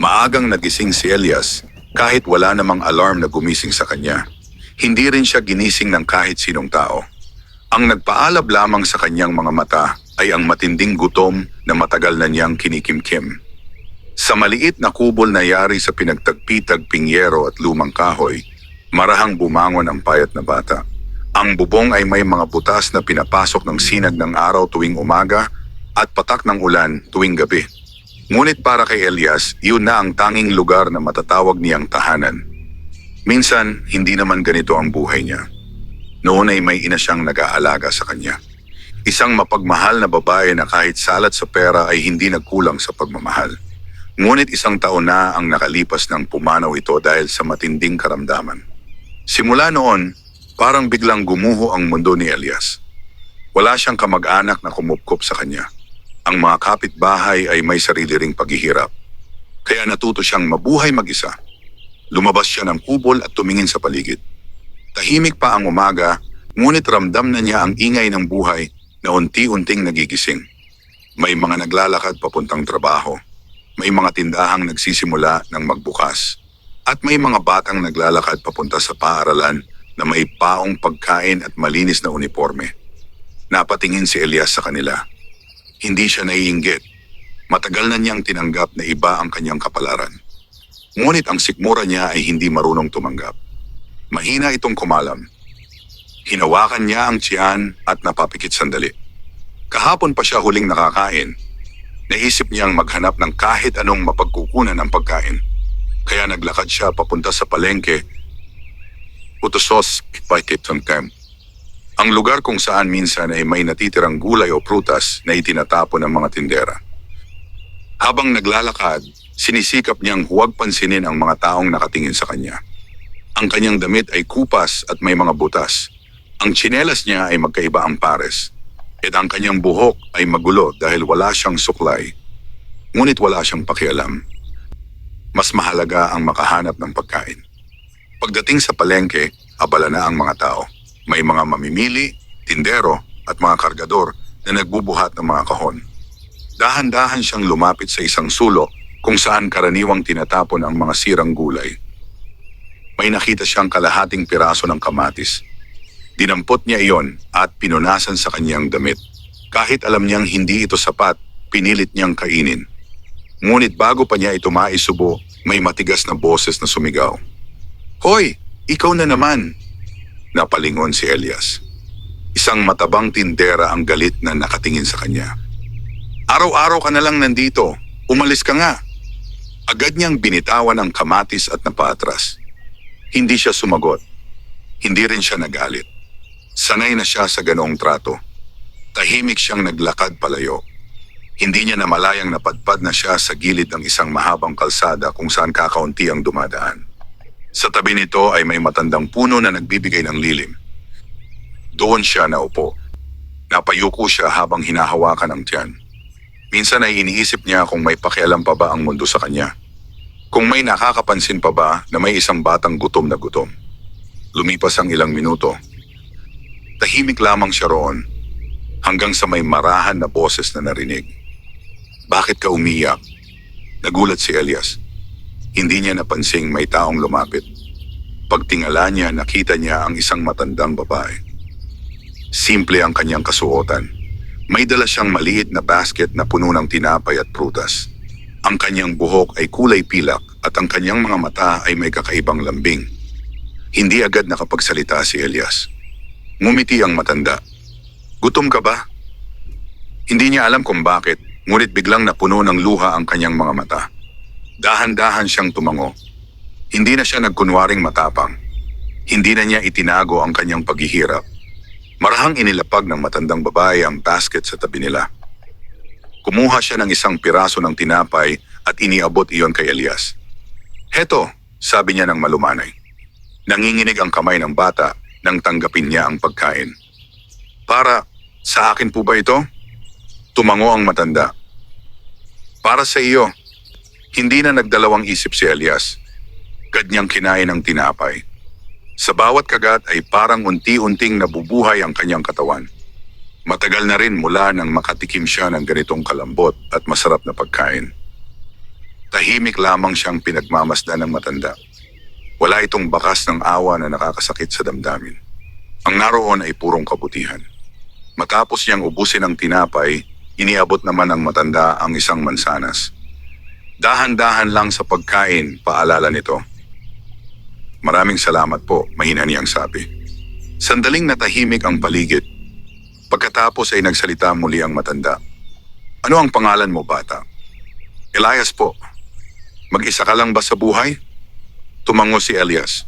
Maagang nagising si Elias kahit wala namang alarm na gumising sa kanya. Hindi rin siya ginising ng kahit sinong tao. Ang nagpaalab lamang sa kanyang mga mata ay ang matinding gutom na matagal na niyang kinikimkim. Sa maliit na kubol na yari sa pinagtagpi-tagping yero at lumang kahoy, marahang bumangon ang payat na bata. Ang bubong ay may mga butas na pinapasok ng sinag ng araw tuwing umaga at patak ng ulan tuwing gabi. Ngunit para kay Elias, yun na ang tanging lugar na matatawag niyang tahanan. Minsan, hindi naman ganito ang buhay niya. Noon ay may ina siyang nag-aalaga sa kanya. Isang mapagmahal na babae na kahit salat sa pera ay hindi nagkulang sa pagmamahal. Ngunit isang taon na ang nakalipas nang pumanaw ito dahil sa matinding karamdaman. Simula noon, parang biglang gumuho ang mundo ni Elias. Wala siyang kamag-anak na kumupkop sa kanya. Ang mga kapitbahay ay may sarili ring paghihirap. Kaya natuto siyang mabuhay mag-isa. Lumabas siya ng kubol at tumingin sa paligid. Tahimik pa ang umaga, ngunit ramdam na niya ang ingay ng buhay na unti-unting nagigising. May mga naglalakad papuntang trabaho. May mga tindahang nagsisimula ng magbukas. At may mga batang naglalakad papunta sa paaralan na may paong pagkain at malinis na uniforme. Napatingin si Elias sa kanila. Hindi siya naiinggit. Matagal na niyang tinanggap na iba ang kanyang kapalaran. Ngunit ang sikmura niya ay hindi marunong tumanggap. Mahina itong kumalam. Hinawakan niya ang tiyan at napapikit sandali. Kahapon pa siya huling nakakain. Naisip niyang maghanap ng kahit anong mapagkukunan ng pagkain. Kaya naglakad siya papunta sa palengke. Utosos Pakitamtam. Ang lugar kung saan minsan ay may natitirang gulay o prutas na itinatapon ng mga tindera. Habang naglalakad, sinisikap niyang huwag pansinin ang mga taong nakatingin sa kanya. Ang kanyang damit ay kupas at may mga butas. Ang tsinelas niya ay magkaiba ang pares. At ang kanyang buhok ay magulo dahil wala siyang suklay. Ngunit wala siyang pakialam. Mas mahalaga ang makahanap ng pagkain. Pagdating sa palengke, abala na ang mga tao. May mga mamimili, tindero at mga kargador na nagbubuhat ng mga kahon. Dahan-dahan siyang lumapit sa isang sulok kung saan karaniwang tinatapon ang mga sirang gulay. May nakita siyang kalahating piraso ng kamatis. Dinampot niya iyon at pinunasan sa kanyang damit. Kahit alam niyang hindi ito sapat, pinilit niyang kainin. Ngunit bago pa niya ito maisubo, may matigas na boses na sumigaw. "Hoy, ikaw na naman!" Napalingon si Elias. Isang matabang tindera ang galit na nakatingin sa kanya. "Araw-araw ka na lang nandito. Umalis ka nga." Agad niyang binitawan ang kamatis at napaatras. Hindi siya sumagot. Hindi rin siya nagalit. Sanay na siya sa ganoong trato. Tahimik siyang naglakad palayo. Hindi niya namalayang napadpad na siya sa gilid ng isang mahabang kalsada kung saan kakaunti ang dumadaan. Sa tabi nito ay may matandang puno na nagbibigay ng lilim. Doon siya naupo. Napayuko siya habang hinahawakan ang tiyan. Minsan ay iniisip niya kung may pakialam pa ba ang mundo sa kanya. Kung may nakakapansin pa ba na may isang batang gutom na gutom. Lumipas ang ilang minuto. Tahimik lamang siya roon hanggang sa may marahan na boses na narinig. "Bakit ka umiyak?" Nagulat si Elias. Hindi niya napansing may taong lumapit. Pagtingala niya, nakita niya ang isang matandang babae. Simple ang kanyang kasuotan. May dala siyang maliit na basket na puno ng tinapay at prutas. Ang kanyang buhok ay kulay pilak at ang kanyang mga mata ay may kakaibang lambing. Hindi agad nakapagsalita si Elias. Ngumiti ang matanda. "Gutom ka ba?" Hindi niya alam kung bakit, ngunit biglang napuno ng luha ang kanyang mga mata. Dahan-dahan siyang tumango. Hindi na siya nagkunwaring matapang. Hindi na niya itinago ang kanyang paghihirap. Marahang inilapag ng matandang babae ang basket sa tabi nila. Kumuha siya ng isang piraso ng tinapay at iniabot iyon kay Elias. "Heto," sabi niya ng malumanay. Nanginginig ang kamay ng bata nang tanggapin niya ang pagkain. "Para sa akin po ba ito?" Tumango ang matanda. "Para sa iyo." Hindi na nagdalawang isip si Elias. Agad niyang kinain ang tinapay. Sa bawat kagat ay parang unti-unting nabubuhay ang kanyang katawan. Matagal na rin mula nang makatikim siya ng ganitong kalambot at masarap na pagkain. Tahimik lamang siyang pinagmamasdan ng matanda. Wala itong bakas ng awa na nakakasakit sa damdamin. Ang naroon ay purong kabutihan. Matapos niyang ubusin ang tinapay, iniabot naman ng matanda ang isang mansanas. Dahan-dahan lang sa pagkain, paalala nito. Maraming salamat po, mahina niyang sabi. Sandaling natahimik ang paligid. Pagkatapos ay nagsalita muli ang matanda. Ano ang pangalan mo, bata? Elias po. Mag-isa ka lang ba sa buhay? Tumango si Elias.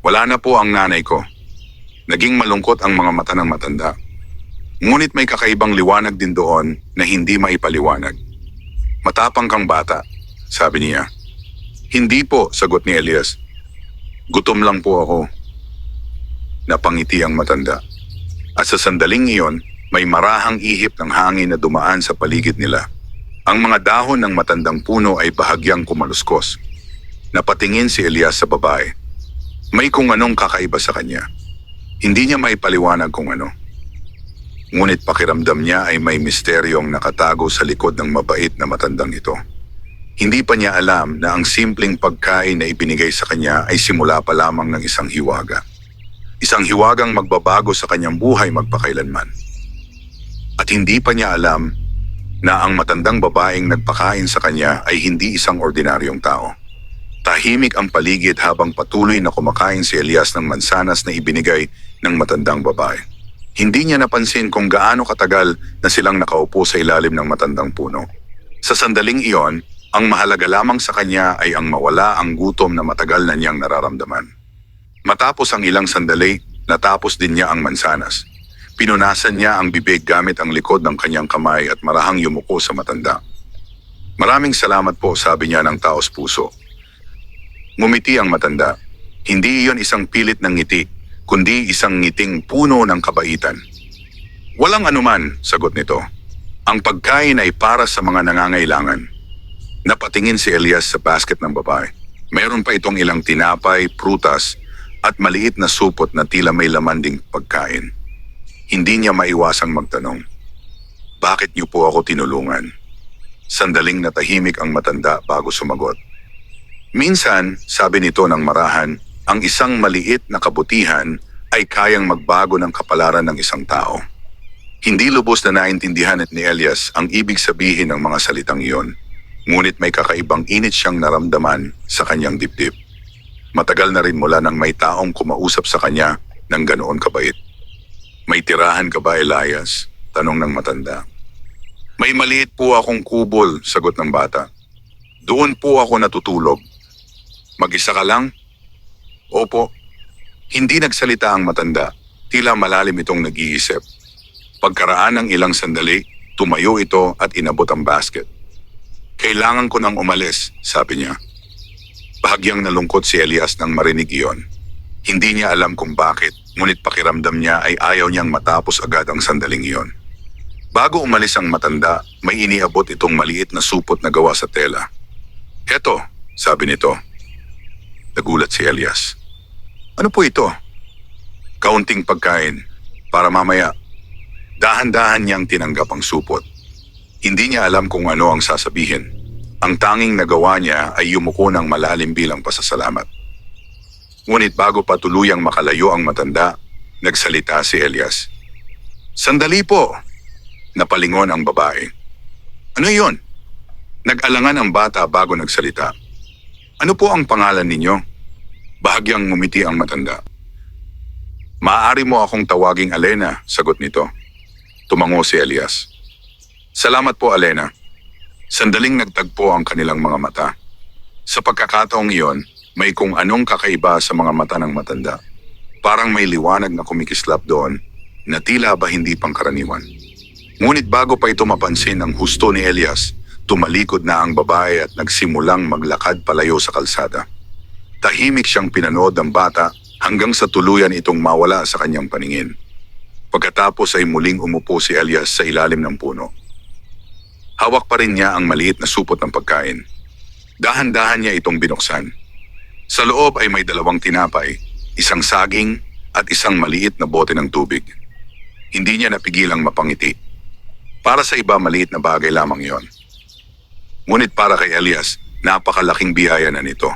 Wala na po ang nanay ko. Naging malungkot ang mga mata ng matanda. Ngunit may kakaibang liwanag din doon na hindi maipaliwanag. Matapang kang bata, sabi niya. Hindi po, sagot ni Elias. Gutom lang po ako. Napangiti ang matanda. At sa sandaling iyon, may marahang ihip ng hangin na dumaan sa paligid nila. Ang mga dahon ng matandang puno ay bahagyang kumaluskos. Napatingin si Elias sa babae. May kung anong kakaiba sa kanya. Hindi niya maipaliwanag kung ano. Ngunit pakiramdam niya ay may misteryong nakatago sa likod ng mabait na matandang ito. Hindi pa niya alam na ang simpleng pagkain na ibinigay sa kanya ay simula pa lamang ng isang hiwaga. Isang hiwagang magbabago sa kanyang buhay magpakailanman. At hindi pa niya alam na ang matandang babaeng nagpakain sa kanya ay hindi isang ordinaryong tao. Tahimik ang paligid habang patuloy na kumakain si Elias ng mansanas na ibinigay ng matandang babae. Hindi niya napansin kung gaano katagal na silang nakaupo sa ilalim ng matandang puno. Sa sandaling iyon, ang mahalaga lamang sa kanya ay ang mawala ang gutom na matagal na niyang nararamdaman. Matapos ang ilang sandali, natapos din niya ang mansanas. Pinunasan niya ang bibig gamit ang likod ng kanyang kamay at marahang yumuko sa matanda. Maraming salamat po, sabi niya ng taos puso. Ngumiti ang matanda. Hindi iyon isang pilit ng ngiti, kundi isang ngiting puno ng kabaitan. Walang anuman, sagot nito. Ang pagkain ay para sa mga nangangailangan. Napatingin si Elias sa basket ng babae. Mayroon pa itong ilang tinapay, prutas, at maliit na supot na tila may laman ding pagkain. Hindi niya maiwasang magtanong. Bakit niyo po ako tinulungan? Sandaling natahimik ang matanda bago sumagot. Minsan, sabi nito ng marahan, ang isang maliit na kabutihan ay kayang magbago ng kapalaran ng isang tao. Hindi lubos na naintindihan ni Elias ang ibig sabihin ng mga salitang iyon, ngunit may kakaibang init siyang naramdaman sa kanyang dibdib. Matagal na rin mula nang may taong kumausap sa kanya ng ganoon kabait. May tirahan ka ba, Elias? Tanong ng matanda. May maliit po akong kubol, sagot ng bata. Doon po ako natutulog. Mag-isa ka lang? Opo. Hindi nagsalita ang matanda. Tila malalim itong nag-iisip. Pagkaraan ng ilang sandali, tumayo ito at inabot ang basket. Kailangan ko nang umalis, sabi niya. Bahagyang nalungkot si Elias nang marinig iyon. Hindi niya alam kung bakit, ngunit pakiramdam niya ay ayaw niyang matapos agad ang sandaling iyon. Bago umalis ang matanda, may iniabot itong maliit na supot na gawa sa tela. Eto, sabi nito. Nagulat si Elias. Ano po ito? Kaunting pagkain, para mamaya. Dahan-dahan niyang tinanggap ang supot. Hindi niya alam kung ano ang sasabihin. Ang tanging nagawa niya ay yumuko ng malalim bilang pasasalamat. Ngunit bago pa tuluyang makalayo ang matanda, nagsalita si Elias. Sandali po! Napalingon ang babae. Ano yon? Nag-alangan ang bata bago nagsalita. Ano po ang pangalan ninyo? Bahagyang ngumiti ang matanda. Maaari mo akong tawaging Alena, sagot nito. Tumango si Elias. Salamat po, Alena. Sandaling nagtagpo ang kanilang mga mata. Sa pagkakataong iyon, may kung anong kakaiba sa mga mata ng matanda. Parang may liwanag na kumikislap doon na tila ba hindi pangkaraniwan. Ngunit bago pa ito mapansin ang husto ni Elias, tumalikod na ang babae at nagsimulang maglakad palayo sa kalsada. Tahimik siyang pinanood ng bata hanggang sa tuluyan itong mawala sa kanyang paningin. Pagkatapos ay muling umupo si Elias sa ilalim ng puno. Hawak pa rin niya ang maliit na supot ng pagkain. Dahan-dahan niya itong binuksan. Sa loob ay may 2 tinapay, isang saging at isang maliit na bote ng tubig. Hindi niya napigilang mapangiti. Para sa iba, maliit na bagay lamang yon. Ngunit para kay Elias, Napakalaking biyaya na nito.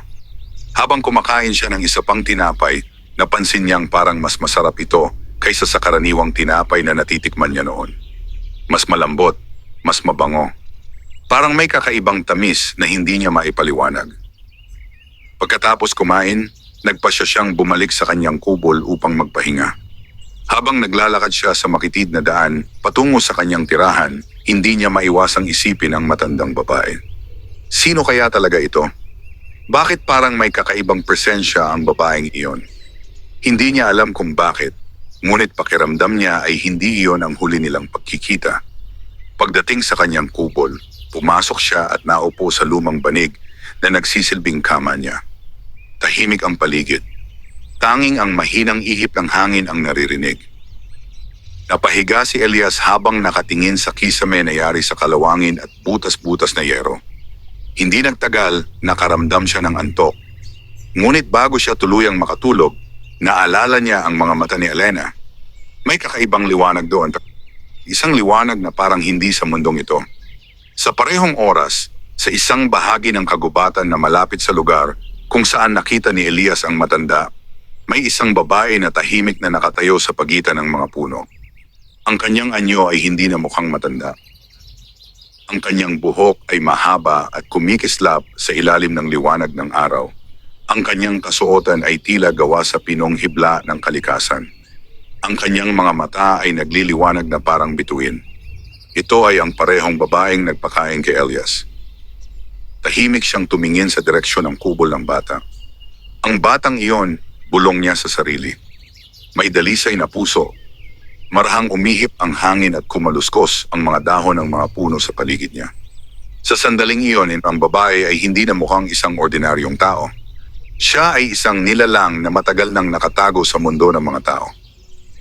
Habang kumakain siya ng isa pang tinapay, napansin niyang parang mas masarap ito kaysa sa karaniwang tinapay na natitikman niya noon. Mas malambot, mas mabango. Parang may kakaibang tamis na hindi niya maipaliwanag. Pagkatapos kumain, nagpasya siyang bumalik sa kanyang kubol upang magpahinga. Habang naglalakad siya sa makitid na daan patungo sa kanyang tirahan, hindi niya maiwasang isipin ang matandang babae. Sino kaya talaga ito? Bakit parang may kakaibang presensya ang babaeng iyon? Hindi niya alam kung bakit, ngunit pakiramdam niya ay hindi iyon ang huli nilang pagkikita. Pagdating sa kanyang kubol, pumasok siya at naupo sa lumang banig na nagsisilbing kama niya. Tahimik ang paligid. Tanging ang mahinang ihip ng hangin ang naririnig. Napahiga si Elias habang nakatingin sa kisame na yari sa kalawangin at butas-butas na yero. Hindi nagtagal, nakaramdam siya ng antok. Ngunit bago siya tuluyang makatulog, naalala niya ang mga mata ni Elena. May kakaibang liwanag doon. Isang liwanag na parang hindi sa mundong ito. Sa parehong oras, sa isang bahagi ng kagubatan na malapit sa lugar kung saan nakita ni Elias ang matanda, may isang babae na tahimik na nakatayo sa pagitan ng mga puno. Ang kanyang anyo ay hindi na mukhang matanda. Ang kanyang buhok ay mahaba at kumikislap sa ilalim ng liwanag ng araw. Ang kanyang kasuotan ay tila gawa sa pinong hibla ng kalikasan. Ang kanyang mga mata ay nagliliwanag na parang bituin. Ito ay ang parehong babaeng nagpakain kay Elias. Tahimik siyang tumingin sa direksyon ng kubol ng bata. Ang batang iyon, bulong niya sa sarili. May dalisay na puso. Marahang umihip ang hangin at kumaluskos ang mga dahon ng mga puno sa paligid niya. Sa sandaling iyon, ang babae ay hindi na mukhang isang ordinaryong tao. Siya ay isang nilalang na matagal nang nakatago sa mundo ng mga tao.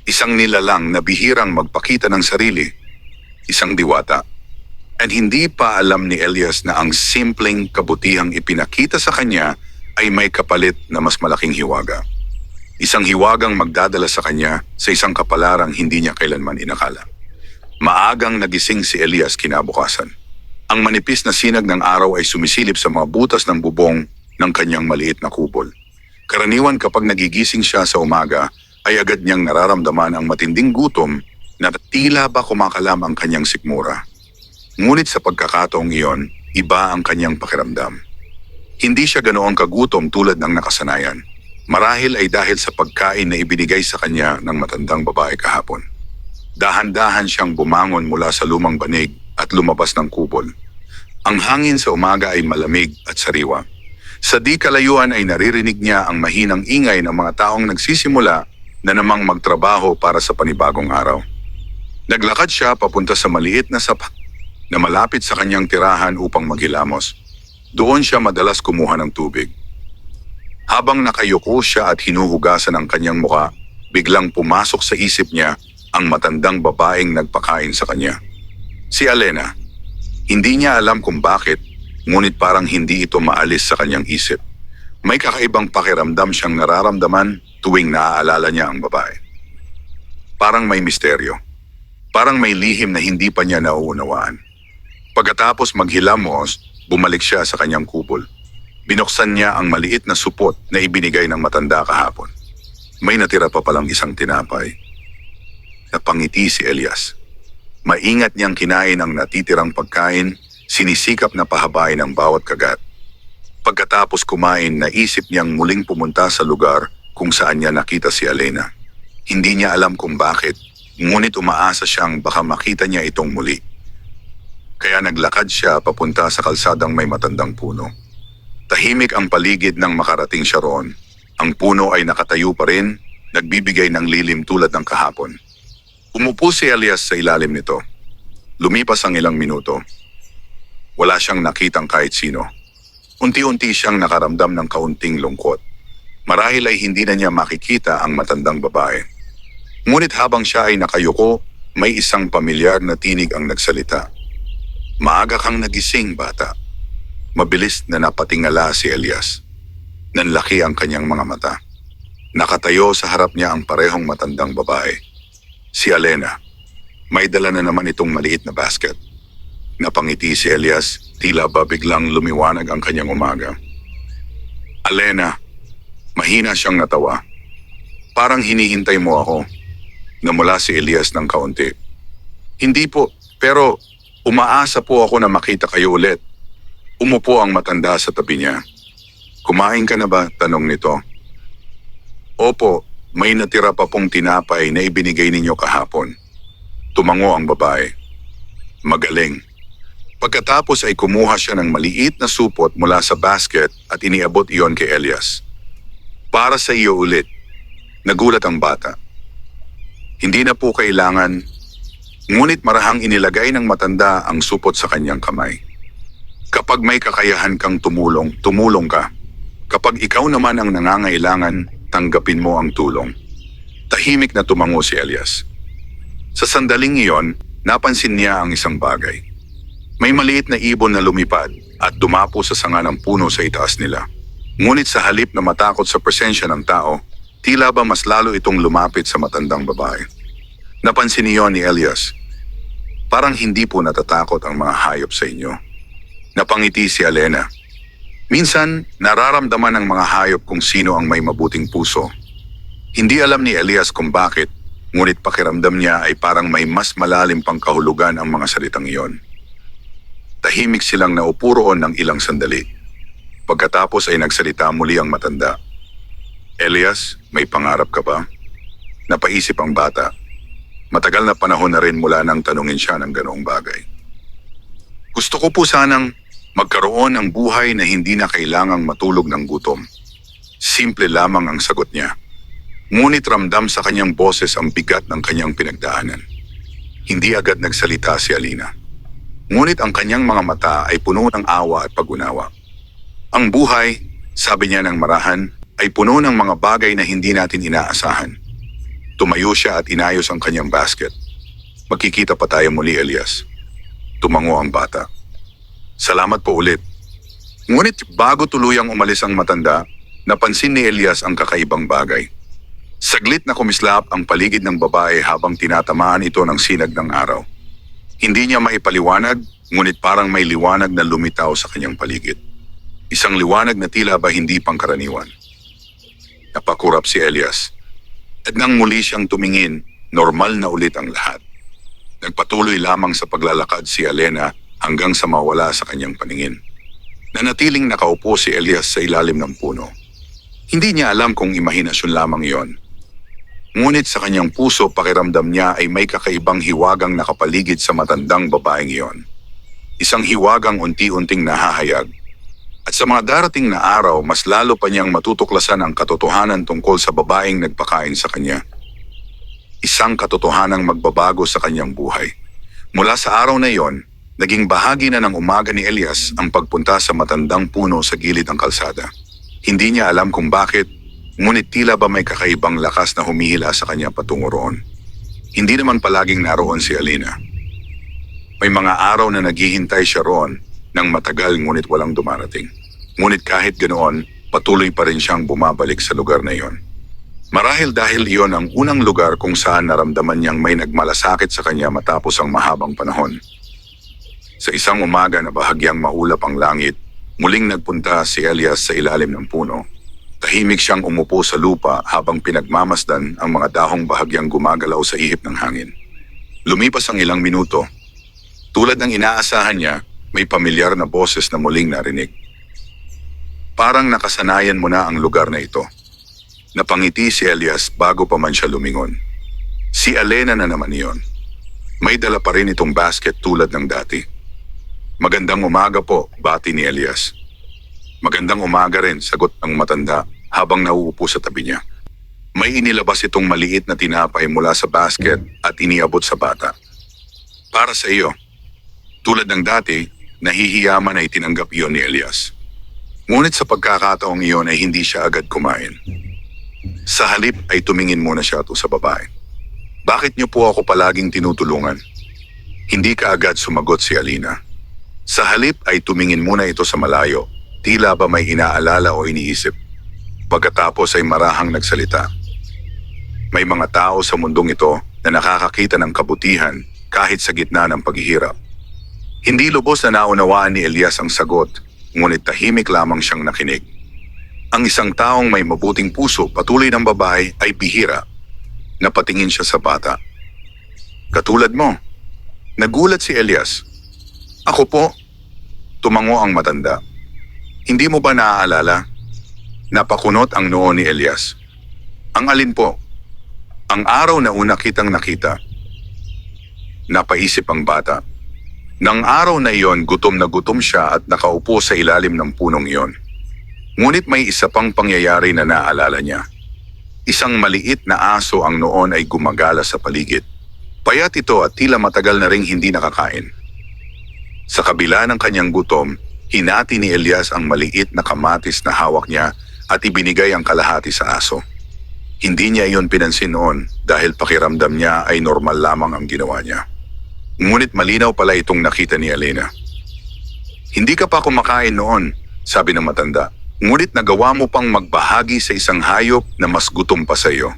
Isang nilalang na bihirang magpakita ng sarili. Isang diwata. At hindi pa alam ni Elias na ang simpleng kabutihang ipinakita sa kanya ay may kapalit na mas malaking hiwaga. Isang hiwagang magdadala sa kanya sa isang kapalarang hindi niya kailanman inakala. Maagang nagising si Elias kinabukasan. Ang manipis na sinag ng araw ay sumisilip sa mga butas ng bubong ng kanyang maliit na kubol. Karaniwan kapag nagigising siya sa umaga, ay agad niyang nararamdaman ang matinding gutom na tila ba kumakalam ang kanyang sikmura. Ngunit sa pagkakataong iyon, iba ang kanyang pakiramdam. Hindi siya ganoong kagutom tulad ng nakasanayan. Marahil ay dahil sa pagkain na ibinigay sa kanya ng matandang babae kahapon. Dahan-dahan siyang bumangon mula sa lumang banig at lumabas ng kubol. Ang hangin sa umaga ay malamig at sariwa. Sa di kalayuan ay naririnig niya ang mahinang ingay ng mga taong nagsisimula na namang magtrabaho para sa panibagong araw. Naglakad siya papunta sa maliit na sapa na malapit sa kanyang tirahan upang maghilamos. Doon siya madalas kumuha ng tubig. Habang nakayuko siya at hinuhugasan ang kanyang muka, biglang pumasok sa isip niya ang matandang babaeng nagpakain sa kanya. Si Elena. Hindi niya alam kung bakit, ngunit parang hindi ito maalis sa kanyang isip. May kakaibang pakiramdam siyang nararamdaman tuwing naaalala niya ang babae. Parang may misteryo. Parang may lihim na hindi pa niya nauunawaan. Pagkatapos maghilamos, bumalik siya sa kanyang kubol. Binuksan niya ang maliit na supot na ibinigay ng matanda kahapon. May natira pa palang isang tinapay. Napangiti si Elias. Maingat niyang kinain ang natitirang pagkain, sinisikap na pahabain ang bawat kagat. Pagkatapos kumain, naisip niyang muling pumunta sa lugar kung saan niya nakita si Elena. Hindi niya alam kung bakit, ngunit umaasa siyang baka makita niya itong muli. Kaya naglakad siya papunta sa kalsadang may matandang puno. Tahimik ang paligid nang makarating siya roon. Ang puno ay nakatayo pa rin, nagbibigay ng lilim tulad ng kahapon. Umupo si Elias sa ilalim nito. Lumipas ang ilang minuto. Wala siyang nakitang kahit sino. Unti-unti siyang nakaramdam ng kaunting lungkot. Marahil ay hindi na niya makikita ang matandang babae. Ngunit habang siya ay nakayuko, may isang pamilyar na tinig ang nagsalita. Maaga kang nagising, bata. Mabilis na napatingala si Elias. Nanlaki ang kanyang mga mata. Nakatayo sa harap niya ang parehong matandang babae. Si Elena. May dala na naman itong maliit na basket. Napangiti si Elias, tila ba biglang lumiwanag ang kanyang umaga. Alena, mahina siyang natawa. Parang hinihintay mo ako. Namula si Elias ng kaunti. Hindi po, pero umaasa po ako na makita kayo ulit. Umupo ang matanda sa tabi niya. Kumain ka na ba? Tanong nito. Opo, may natira pa pong tinapay na ibinigay ninyo kahapon. Tumango ang babae. Magaling. Pagkatapos ay kumuha siya ng maliit na supot mula sa basket at iniabot iyon kay Elias. Para sa iyo ulit. Nagulat ang bata. Hindi na po kailangan, ngunit marahang inilagay ng matanda ang supot sa kanyang kamay. Kapag may kakayahan kang tumulong, tumulong ka. Kapag ikaw naman ang nangangailangan, tanggapin mo ang tulong. Tahimik na tumango si Elias. Sa sandaling iyon, napansin niya ang isang bagay. May maliit na ibon na lumipad at dumapo sa sanga ng puno sa itaas nila. Ngunit sa halip na matakot sa presensya ng tao, tila ba mas lalo itong lumapit sa matandang babae. Napansin niyo ni Elias. Parang hindi po natatakot ang mga hayop sa inyo. Napangiti si Alena. Minsan, nararamdaman ng mga hayop kung sino ang may mabuting puso. Hindi alam ni Elias kung bakit, ngunit pakiramdam niya ay parang may mas malalim pang kahulugan ang mga salitang iyon. Tahimik silang naupo roon ng ilang sandali. Pagkatapos ay nagsalita muli ang matanda. Elias, may pangarap ka ba? Napaisip ang bata. Matagal na panahon na rin mula nang tanungin siya ng ganoong bagay. Gusto ko po sanang magkaroon ng buhay na hindi na kailangang matulog ng gutom. Simple lamang ang sagot niya. Ngunit ramdam sa kanyang boses ang bigat ng kanyang pinagdaanan. Hindi agad nagsalita si Alina. Ngunit ang kanyang mga mata ay puno ng awa at pag-unawa. Ang buhay, sabi niya ng marahan, ay puno ng mga bagay na hindi natin inaasahan. Tumayo siya at inayos ang kanyang basket. Magkikita pa tayo muli, Elias. Tumango ang bata. Salamat po ulit. Ngunit bago tuluyang umalis ang matanda, napansin ni Elias ang kakaibang bagay. Saglit na kumislap ang paligid ng babae habang tinatamaan ito ng sinag ng araw. Hindi niya maipaliwanag, ngunit parang may liwanag na lumitaw sa kanyang paligid. Isang liwanag na tila ba hindi pangkaraniwan. Napakurap si Elias. At nang muli siyang tumingin, normal na ulit ang lahat. Nagpatuloy lamang sa paglalakad si Alena hanggang sa mawala sa kanyang paningin. Nanatiling nakaupo si Elias sa ilalim ng puno. Hindi niya alam kung imahinasyon lamang iyon. Ngunit sa kanyang puso pakiramdam niya ay may kakaibang hiwagang nakapaligid sa matandang babaeng iyon. Isang hiwagang unti-unting nahahayag. At sa mga darating na araw, mas lalo pa niyang matutuklasan ang katotohanan tungkol sa babaeng nagpakain sa kanya. Isang katotohanang magbabago sa kanyang buhay. Mula sa araw na iyon, naging bahagi na ng umaga ni Elias ang pagpunta sa matandang puno sa gilid ng kalsada. Hindi niya alam kung bakit, ngunit tila ba may kakaibang lakas na humihila sa kanya patungo roon. Hindi naman palaging naroon si Alina. May mga araw na naghihintay siya roon nang matagal ngunit walang dumarating. Ngunit kahit ganoon, patuloy pa rin siyang bumabalik sa lugar na iyon. Marahil dahil iyon ang unang lugar kung saan naramdaman niyang may nagmalasakit sa kanya matapos ang mahabang panahon. Sa isang umaga na bahagyang maulap ang langit, muling nagpunta si Elias sa ilalim ng puno. Tahimik siyang umupo sa lupa habang pinagmamasdan ang mga dahong bahagyang gumagalaw sa ihip ng hangin. Lumipas ang ilang minuto. Tulad ng inaasahan niya, may pamilyar na boses na muling narinig. Parang nakasanayan mo na ang lugar na ito. Napangiti si Elias bago pa man siya lumingon. Si Alena na naman iyon. May dala pa rin itong basket tulad ng dati. Magandang umaga po, bati ni Elias. Magandang umaga rin, sagot ang matanda habang nauupo sa tabi niya. May inilabas itong maliit na tinapay mula sa basket at iniabot sa bata. Para sa iyo. Tulad ng dati, nahihiyaman na itinanggap iyon ni Elias. Ngunit sa pagkakataong iyon ay hindi siya agad kumain. Sa halip ay tumingin muna siya sa babae. Bakit niyo po ako palaging tinutulungan? Hindi ka agad sumagot si Alina. Sa halip ay tumingin muna ito sa malayo. Tila ba may inaalala o iniisip. Pagkatapos ay marahang nagsalita. May mga tao sa mundong ito na nakakakita ng kabutihan kahit sa gitna ng paghihirap. Hindi lubos na naunawaan ni Elias ang sagot, ngunit tahimik lamang siyang nakinig. Ang isang taong may mabuting puso patuloy ng babae ay bihira. Napatingin siya sa bata. Katulad mo. Nagulat si Elias. Ako po. Tumango ang matanda. Hindi mo ba naaalala? Napakunot ang noo ni Elias. Ang alin po? Ang araw na una kitang nakita. Napaisip ang bata. Nang araw na iyon, gutom na gutom siya at nakaupo sa ilalim ng punong iyon. Ngunit may isa pang pangyayari na naalala niya. Isang maliit na aso ang noon ay gumagala sa paligid. Payat ito at tila matagal na ring hindi nakakain. Sa kabila ng kanyang gutom, hinati ni Elias ang maliit na kamatis na hawak niya at ibinigay ang kalahati sa aso. Hindi niya iyon pinansin noon dahil pakiramdam niya ay normal lamang ang ginawa niya. Ngunit malinaw pala itong nakita ni Elena. Hindi ka pa kumakain noon, sabi ng matanda. Ngunit nagawa mo pang magbahagi sa isang hayop na mas gutom pa sa iyo.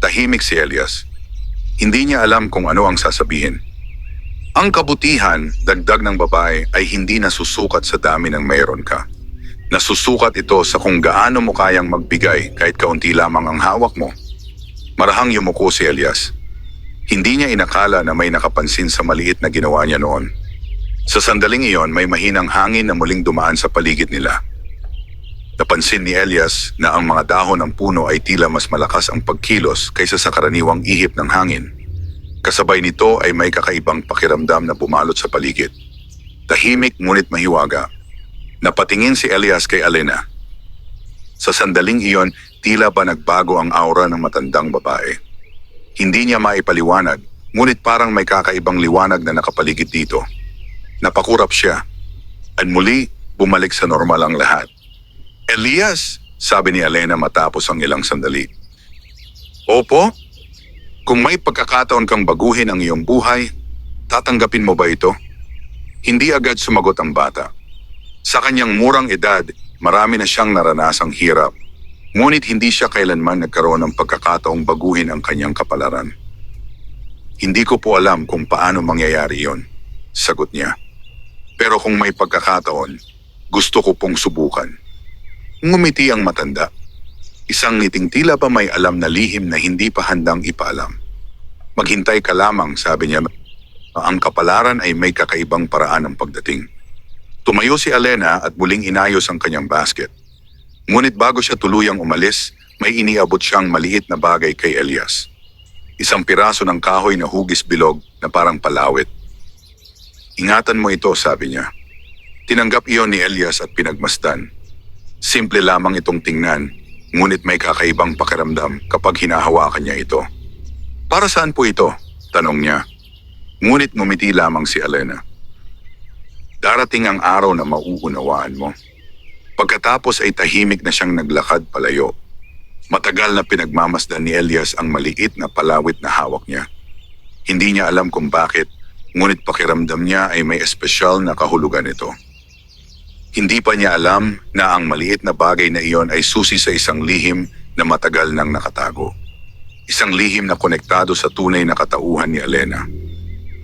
Tahimik si Elias. Hindi niya alam kung ano ang sasabihin. Ang kabutihan, dagdag ng babae, ay hindi nasusukat sa dami ng mayroon ka. Nasusukat ito sa kung gaano mo kayang magbigay kahit kaunti lamang ang hawak mo. Marahang yumuko si Elias. Hindi niya inakala na may nakapansin sa maliit na ginawa niya noon. Sa sandaling iyon, may mahinang hangin na muling dumaan sa paligid nila. Napansin ni Elias na ang mga dahon ng puno ay tila mas malakas ang pagkilos kaysa sa karaniwang ihip ng hangin. Kasabay nito ay may kakaibang pakiramdam na bumalot sa paligid. Tahimik ngunit mahiwaga. Napatingin si Elias kay Elena. Sa sandaling iyon, tila ba nagbago ang aura ng matandang babae. Hindi niya maipaliwanag, ngunit parang may kakaibang liwanag na nakapaligid dito. Napakurap siya. At muli, bumalik sa normal ang lahat. Elias, sabi ni Elena matapos ang ilang sandali. Opo? Kung may pagkakataon kang baguhin ang iyong buhay, tatanggapin mo ba ito? Hindi agad sumagot ang bata. Sa kanyang murang edad, marami na siyang naranasang hirap. Ngunit hindi siya kailanman nagkaroon ng pagkakataong baguhin ang kanyang kapalaran. Hindi ko po alam kung paano mangyayari yon, sagot niya. Pero kung may pagkakataon, gusto ko pong subukan. Ngumiti ang matanda. Isang ngiting tila pa may alam na lihim na hindi pa handang ipaalam. Maghintay ka lamang, sabi niya. Ang kapalaran ay may kakaibang paraan ng pagdating. Tumayo si Elena at muling inayos ang kanyang basket. Ngunit bago siya tuluyang umalis, may iniabot siyang maliit na bagay kay Elias. Isang piraso ng kahoy na hugis bilog na parang palawit. Ingatan mo ito, sabi niya. Tinanggap iyon ni Elias at pinagmasdan. Simple lamang itong tingnan, ngunit may kakaibang pakiramdam kapag hinahawakan niya ito. Para saan po ito? Tanong niya. Ngunit ngumiti lamang si Elena. Darating ang araw na mauunawaan mo. Pagkatapos ay tahimik na siyang naglakad palayo. Matagal na pinagmamasdan ni Elias ang maliit na palawit na hawak niya. Hindi niya alam kung bakit, ngunit pakiramdam niya ay may espesyal na kahulugan ito. Hindi pa niya alam na ang maliit na bagay na iyon ay susi sa isang lihim na matagal nang nakatago. Isang lihim na konektado sa tunay na katauhan ni Elena.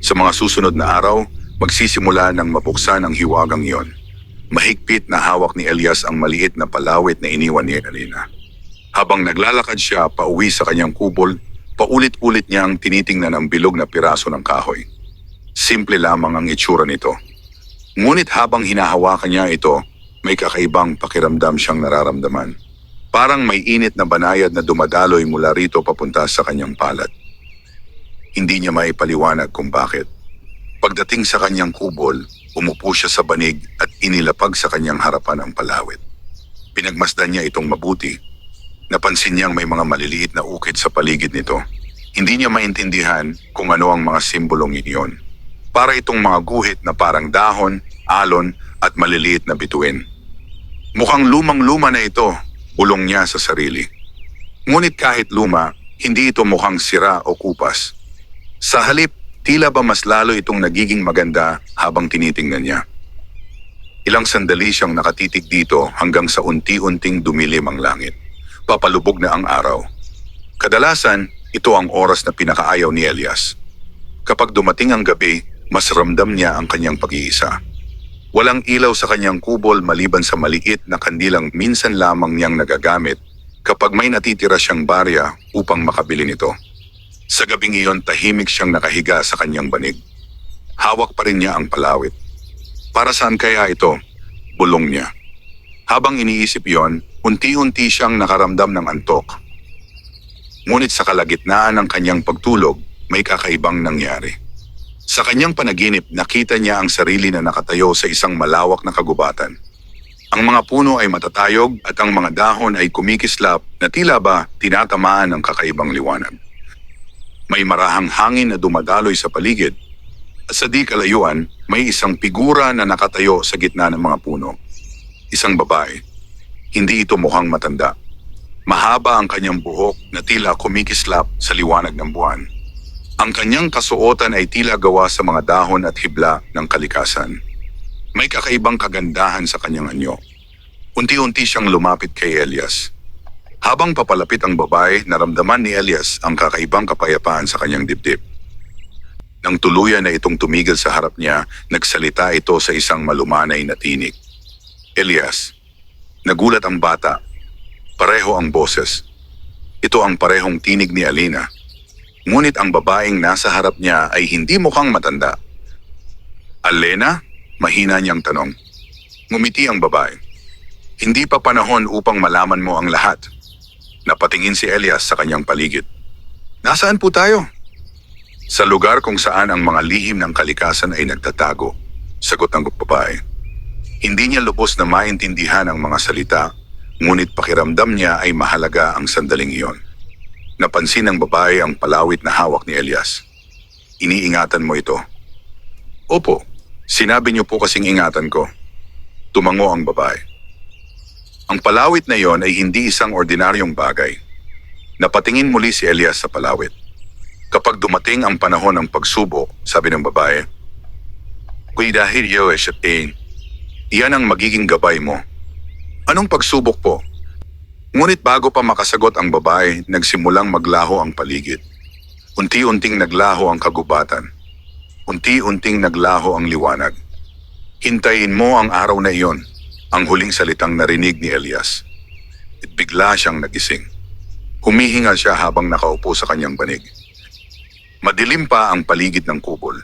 Sa mga susunod na araw, magsisimula ng mabuksan ang hiwagang iyon. Mahigpit na hawak ni Elias ang maliit na palawit na iniwan ni Elena. Habang naglalakad siya pauwi sa kanyang kubol, paulit-ulit niyang tinitingnan ang bilog na piraso ng kahoy. Simple lamang ang itsura nito. Ngunit habang hinahawakan niya ito, may kakaibang pakiramdam siyang nararamdaman. Parang may init na banayad na dumadaloy mula rito papunta sa kanyang palad. Hindi niya maipaliwanag kung bakit. Pagdating sa kanyang kubol, umupo siya sa banig at inilapag sa kanyang harapan ang palawit. Pinagmasdan niya itong mabuti. Napansin niyang may mga maliliit na ukit sa paligid nito. Hindi niya maintindihan kung ano ang mga simbolong iyon. Para itong mga guhit na parang dahon, alon at maliliit na bituin. Mukhang lumang-luma na ito, bulong niya sa sarili. Ngunit kahit luma, hindi ito mukhang sira o kupas. Sa halip, tila ba mas lalo itong nagiging maganda habang tinitingnan niya. Ilang sandali siyang nakatitig dito hanggang sa unti-unting dumilim ang langit. Papalubog na ang araw. Kadalasan, ito ang oras na pinakaayaw ni Elias. Kapag dumating ang gabi, Mas ramdam niya ang kanyang pag-iisa. Walang ilaw sa kanyang kubol maliban sa maliit na kandilang minsan lamang niyang nagagamit kapag may natitira siyang barya upang makabili nito. Sa gabing iyon, tahimik siyang nakahiga sa kanyang banig. Hawak pa rin niya ang palawit. Para saan kaya ito? Bulong niya. Habang iniisip iyon, unti-unti siyang nakaramdam ng antok. Ngunit sa kalagitnaan ng kanyang pagtulog, may kakaibang nangyari. Sa kanyang panaginip, nakita niya ang sarili na nakatayo sa isang malawak na kagubatan. Ang mga puno ay matatayog at ang mga dahon ay kumikislap na tila ba tinatamaan ng kakaibang liwanag. May marahang hangin na dumadaloy sa paligid at sa di kalayuan may isang figura na nakatayo sa gitna ng mga puno. Isang babae. Hindi ito mukhang matanda. Mahaba ang kanyang buhok na tila kumikislap sa liwanag ng buwan. Ang kanyang kasuotan ay tila gawa sa mga dahon at hibla ng kalikasan. May kakaibang kagandahan sa kanyang anyo. Unti-unti siyang lumapit kay Elias. Habang papalapit ang babae, naramdaman ni Elias ang kakaibang kapayapaan sa kanyang dibdib. Nang tuluyan na itong tumigil sa harap niya, nagsalita ito sa isang malumanay na tinig. Elias, nagulat ang bata. Pareho ang boses. Ito ang parehong tinig ni Alina. Ngunit ang babaeng nasa harap niya ay hindi mukhang matanda. Alena? Mahina niyang tanong. Ngumiti ang babae. Hindi pa panahon upang malaman mo ang lahat. Napatingin si Elias sa kanyang paligid. Nasaan po tayo? Sa lugar kung saan ang mga lihim ng kalikasan ay nagtatago, sagot ng babae. Hindi niya lubos na maintindihan ang mga salita, ngunit pakiramdam niya ay mahalaga ang sandaling iyon. Napansin ng babae ang palawit na hawak ni Elias. Iniingatan mo ito. Opo, sinabi niyo po kasing ingatan ko. Tumango ang babae. Ang palawit na iyon ay hindi isang ordinaryong bagay. Napatingin muli si Elias sa palawit. Kapag dumating ang panahon ng pagsubok, sabi ng babae, Kuy dahil yo iyan ang magiging gabay mo. Anong pagsubok po? Ngunit bago pa makasagot ang babae, nagsimulang maglaho ang paligid. Unti-unting naglaho ang kagubatan. Unti-unting naglaho ang liwanag. Hintayin mo ang araw na iyon, ang huling salitang narinig ni Elias. At bigla siyang nagising. Humihingal siya habang nakaupo sa kanyang banig. Madilim pa ang paligid ng kubol.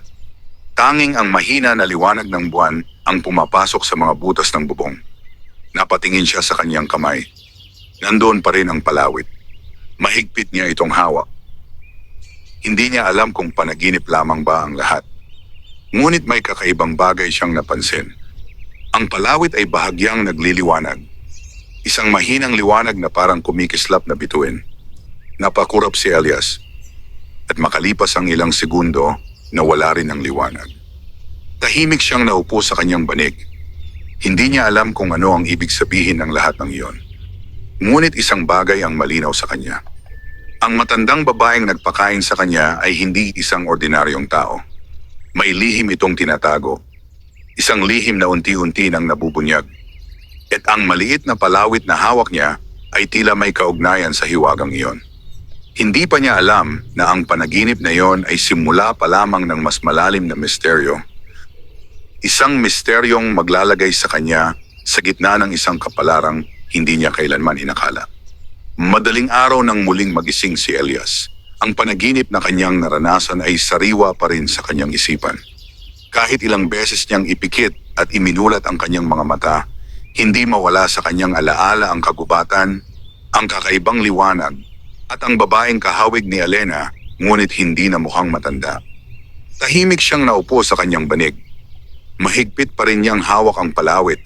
Tanging ang mahina na liwanag ng buwan ang pumapasok sa mga butas ng bubong. Napatingin siya sa kanyang kamay. Nandoon pa rin ang palawit. Mahigpit niya itong hawak. Hindi niya alam kung panaginip lamang ba ang lahat. Ngunit may kakaibang bagay siyang napansin. Ang palawit ay bahagyang nagliliwanag. Isang mahinang liwanag na parang kumikislap na bituin. Napakurap si Elias. At makalipas ang ilang segundo, nawala rin ang liwanag. Tahimik siyang naupo sa kanyang banig. Hindi niya alam kung ano ang ibig sabihin ng lahat ng iyon. Ngunit isang bagay ang malinaw sa kanya. Ang matandang babaeng nagpakain sa kanya ay hindi isang ordinaryong tao. May lihim itong tinatago. Isang lihim na unti-unti nang nabubunyag. At ang maliit na palawit na hawak niya ay tila may kaugnayan sa hiwagang iyon. Hindi pa niya alam na ang panaginip na iyon ay simula pa lamang ng mas malalim na misteryo. Isang misteryong maglalagay sa kanya sa gitna ng isang kapalarang hindi niya kailanman inakala. Madaling araw nang muling magising si Elias. Ang panaginip na kanyang naranasan ay sariwa pa rin sa kanyang isipan. Kahit ilang beses niyang ipikit at iminulat ang kanyang mga mata, hindi mawala sa kanyang alaala ang kagubatan, ang kakaibang liwanag, at ang babaeng kahawig ni Alena, ngunit hindi na mukhang matanda. Tahimik siyang naupo sa kanyang banig. Mahigpit pa rin niyang hawak ang palawit.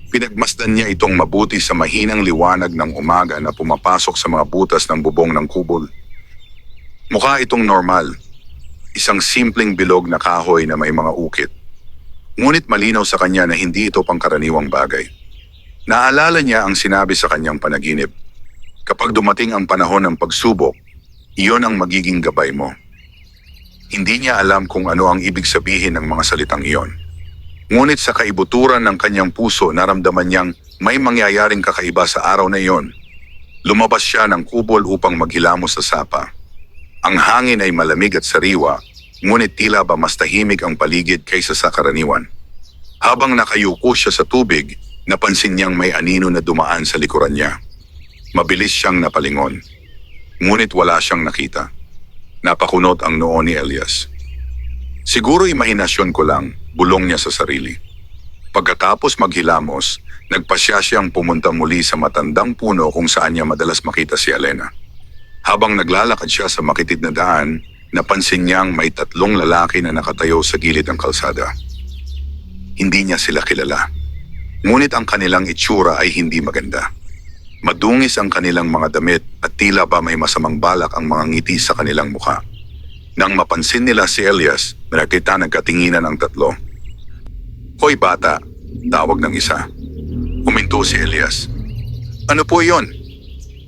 Pinagmasdan niya itong mabuti sa mahinang liwanag ng umaga na pumapasok sa mga butas ng bubong ng kubol. Mukha itong normal. Isang simpleng bilog na kahoy na may mga ukit. Ngunit malinaw sa kanya na hindi ito pangkaraniwang bagay. Naalala niya ang sinabi sa kanyang panaginip. Kapag dumating ang panahon ng pagsubok, iyon ang magiging gabay mo. Hindi niya alam kung ano ang ibig sabihin ng mga salitang iyon. Ngunit sa kaibuturan ng kanyang puso, naramdaman niyang may mangyayaring kakaiba sa araw na iyon. Lumabas siya ng kubol upang maghilamos sa sapa. Ang hangin ay malamig at sariwa, ngunit tila ba mas tahimik ang paligid kaysa sa karaniwan. Habang nakayuko siya sa tubig, napansin niyang may anino na dumaan sa likuran niya. Mabilis siyang napalingon, ngunit wala siyang nakita. Napakunot ang noo ni Elias. Siguro imahinasyon ko lang, bulong niya sa sarili. Pagkatapos maghilamos, nagpasya siyang pumunta muli sa matandang puno kung saan niya madalas makita si Elena. Habang naglalakad siya sa makitid na daan, napansin niyang may 3 lalaki na nakatayo sa gilid ng kalsada. Hindi niya sila kilala. Ngunit ang kanilang itsura ay hindi maganda. Madungis ang kanilang mga damit at tila ba may masamang balak ang mga ngiti sa kanilang mukha. Nang mapansin nila si Elias, nakita nagkatinginan ang 3. "Hoy bata," tawag ng isa. Huminto si Elias. "Ano po yon?"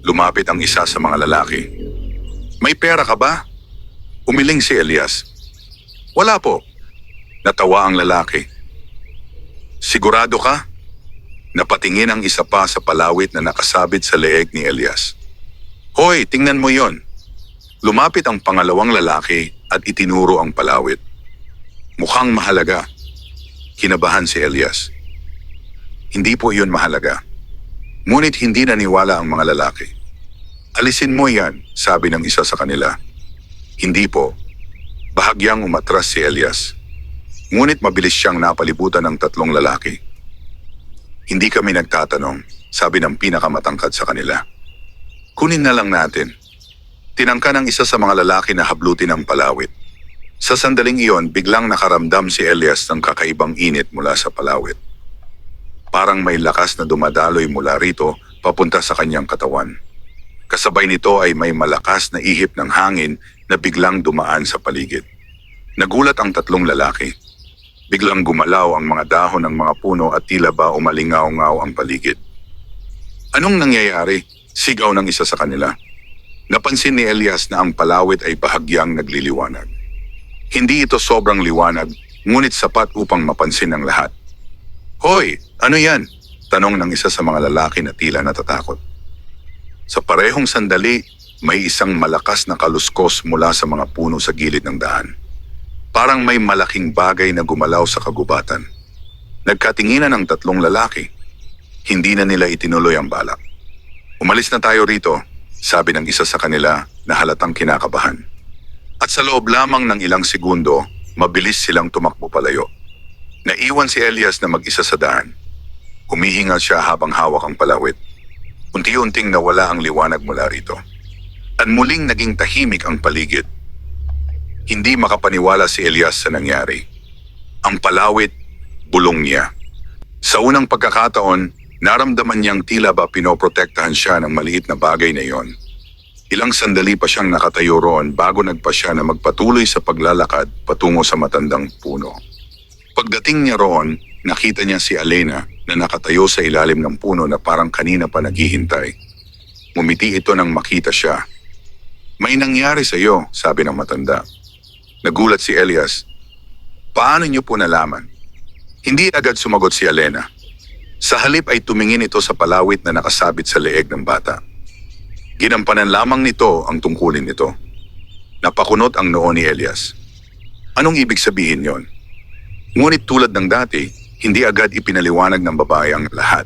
Lumapit ang isa sa mga lalaki. "May pera ka ba?" Umiling si Elias. "Wala po." Natawa ang lalaki. "Sigurado ka?" Napatingin ang isa pa sa palawit na nakasabit sa leeg ni Elias. "Hoy, tingnan mo yon." Lumapit ang pangalawang lalaki at itinuro ang palawit. "Mukhang mahalaga." Kinabahan si Elias. "Hindi po iyon mahalaga." Ngunit hindi naniwala ang mga lalaki. "Alisin mo yan," sabi ng isa sa kanila. "Hindi po." Bahagyang umatras si Elias. Ngunit mabilis siyang napalibutan ng 3 lalaki. "Hindi kami nagtatanong," sabi ng pinakamatangkad sa kanila. "Kunin na lang natin." Tinangka ng isa sa mga lalaki na hablutin ang palawit. Sa sandaling iyon, biglang nakaramdam si Elias ng kakaibang init mula sa palawit. Parang may lakas na dumadaloy mula rito papunta sa kanyang katawan. Kasabay nito ay may malakas na ihip ng hangin na biglang dumaan sa paligid. Nagulat ang 3 lalaki. Biglang gumalaw ang mga dahon ng mga puno at tila ba umalingaw-ngaw ang paligid. "Anong nangyayari?" Sigaw ng isa sa kanila. Napansin ni Elias na ang palawit ay bahagyang nagliliwanag. Hindi ito sobrang liwanag, ngunit sapat upang mapansin ng lahat. "Hoy, ano yan?" tanong ng isa sa mga lalaki na tila natatakot. Sa parehong sandali, may isang malakas na kaluskos mula sa mga puno sa gilid ng daan. Parang may malaking bagay na gumalaw sa kagubatan. Nagkatinginan ang 3 lalaki. Hindi na nila itinuloy ang balak. "Umalis na tayo rito," sabi ng isa sa kanila na halatang kinakabahan. At sa loob lamang ng ilang segundo, mabilis silang tumakbo palayo. Naiwan si Elias na mag-isa sa daan. Humihingal siya habang hawak ang palawit. Unti-unting nawala ang liwanag mula rito. At muling naging tahimik ang paligid. Hindi makapaniwala si Elias sa nangyari. Ang palawit, bulong niya. Sa unang pagkakataon, naramdaman niyang tila ba pinoprotektahan siya ng maliit na bagay na iyon. Ilang sandali pa siyang nakatayo roon bago nagpasya na magpatuloy sa paglalakad patungo sa matandang puno. Pagdating niya roon, nakita niya si Elena na nakatayo sa ilalim ng puno na parang kanina pa naghihintay. Ngumiti ito nang makita siya. "May nangyari sa iyo," sabi ng matanda. Nagulat si Elias. "Paano niyo po nalaman?" Hindi agad sumagot si Elena. Sa halip ay tumingin ito sa palawit na nakasabit sa leeg ng bata. Ginampanan lamang nito ang tungkulin nito. Napakunot ang noo ni Elias. Anong ibig sabihin yon? Ngunit tulad ng dati, hindi agad ipinaliwanag ng babae ang lahat.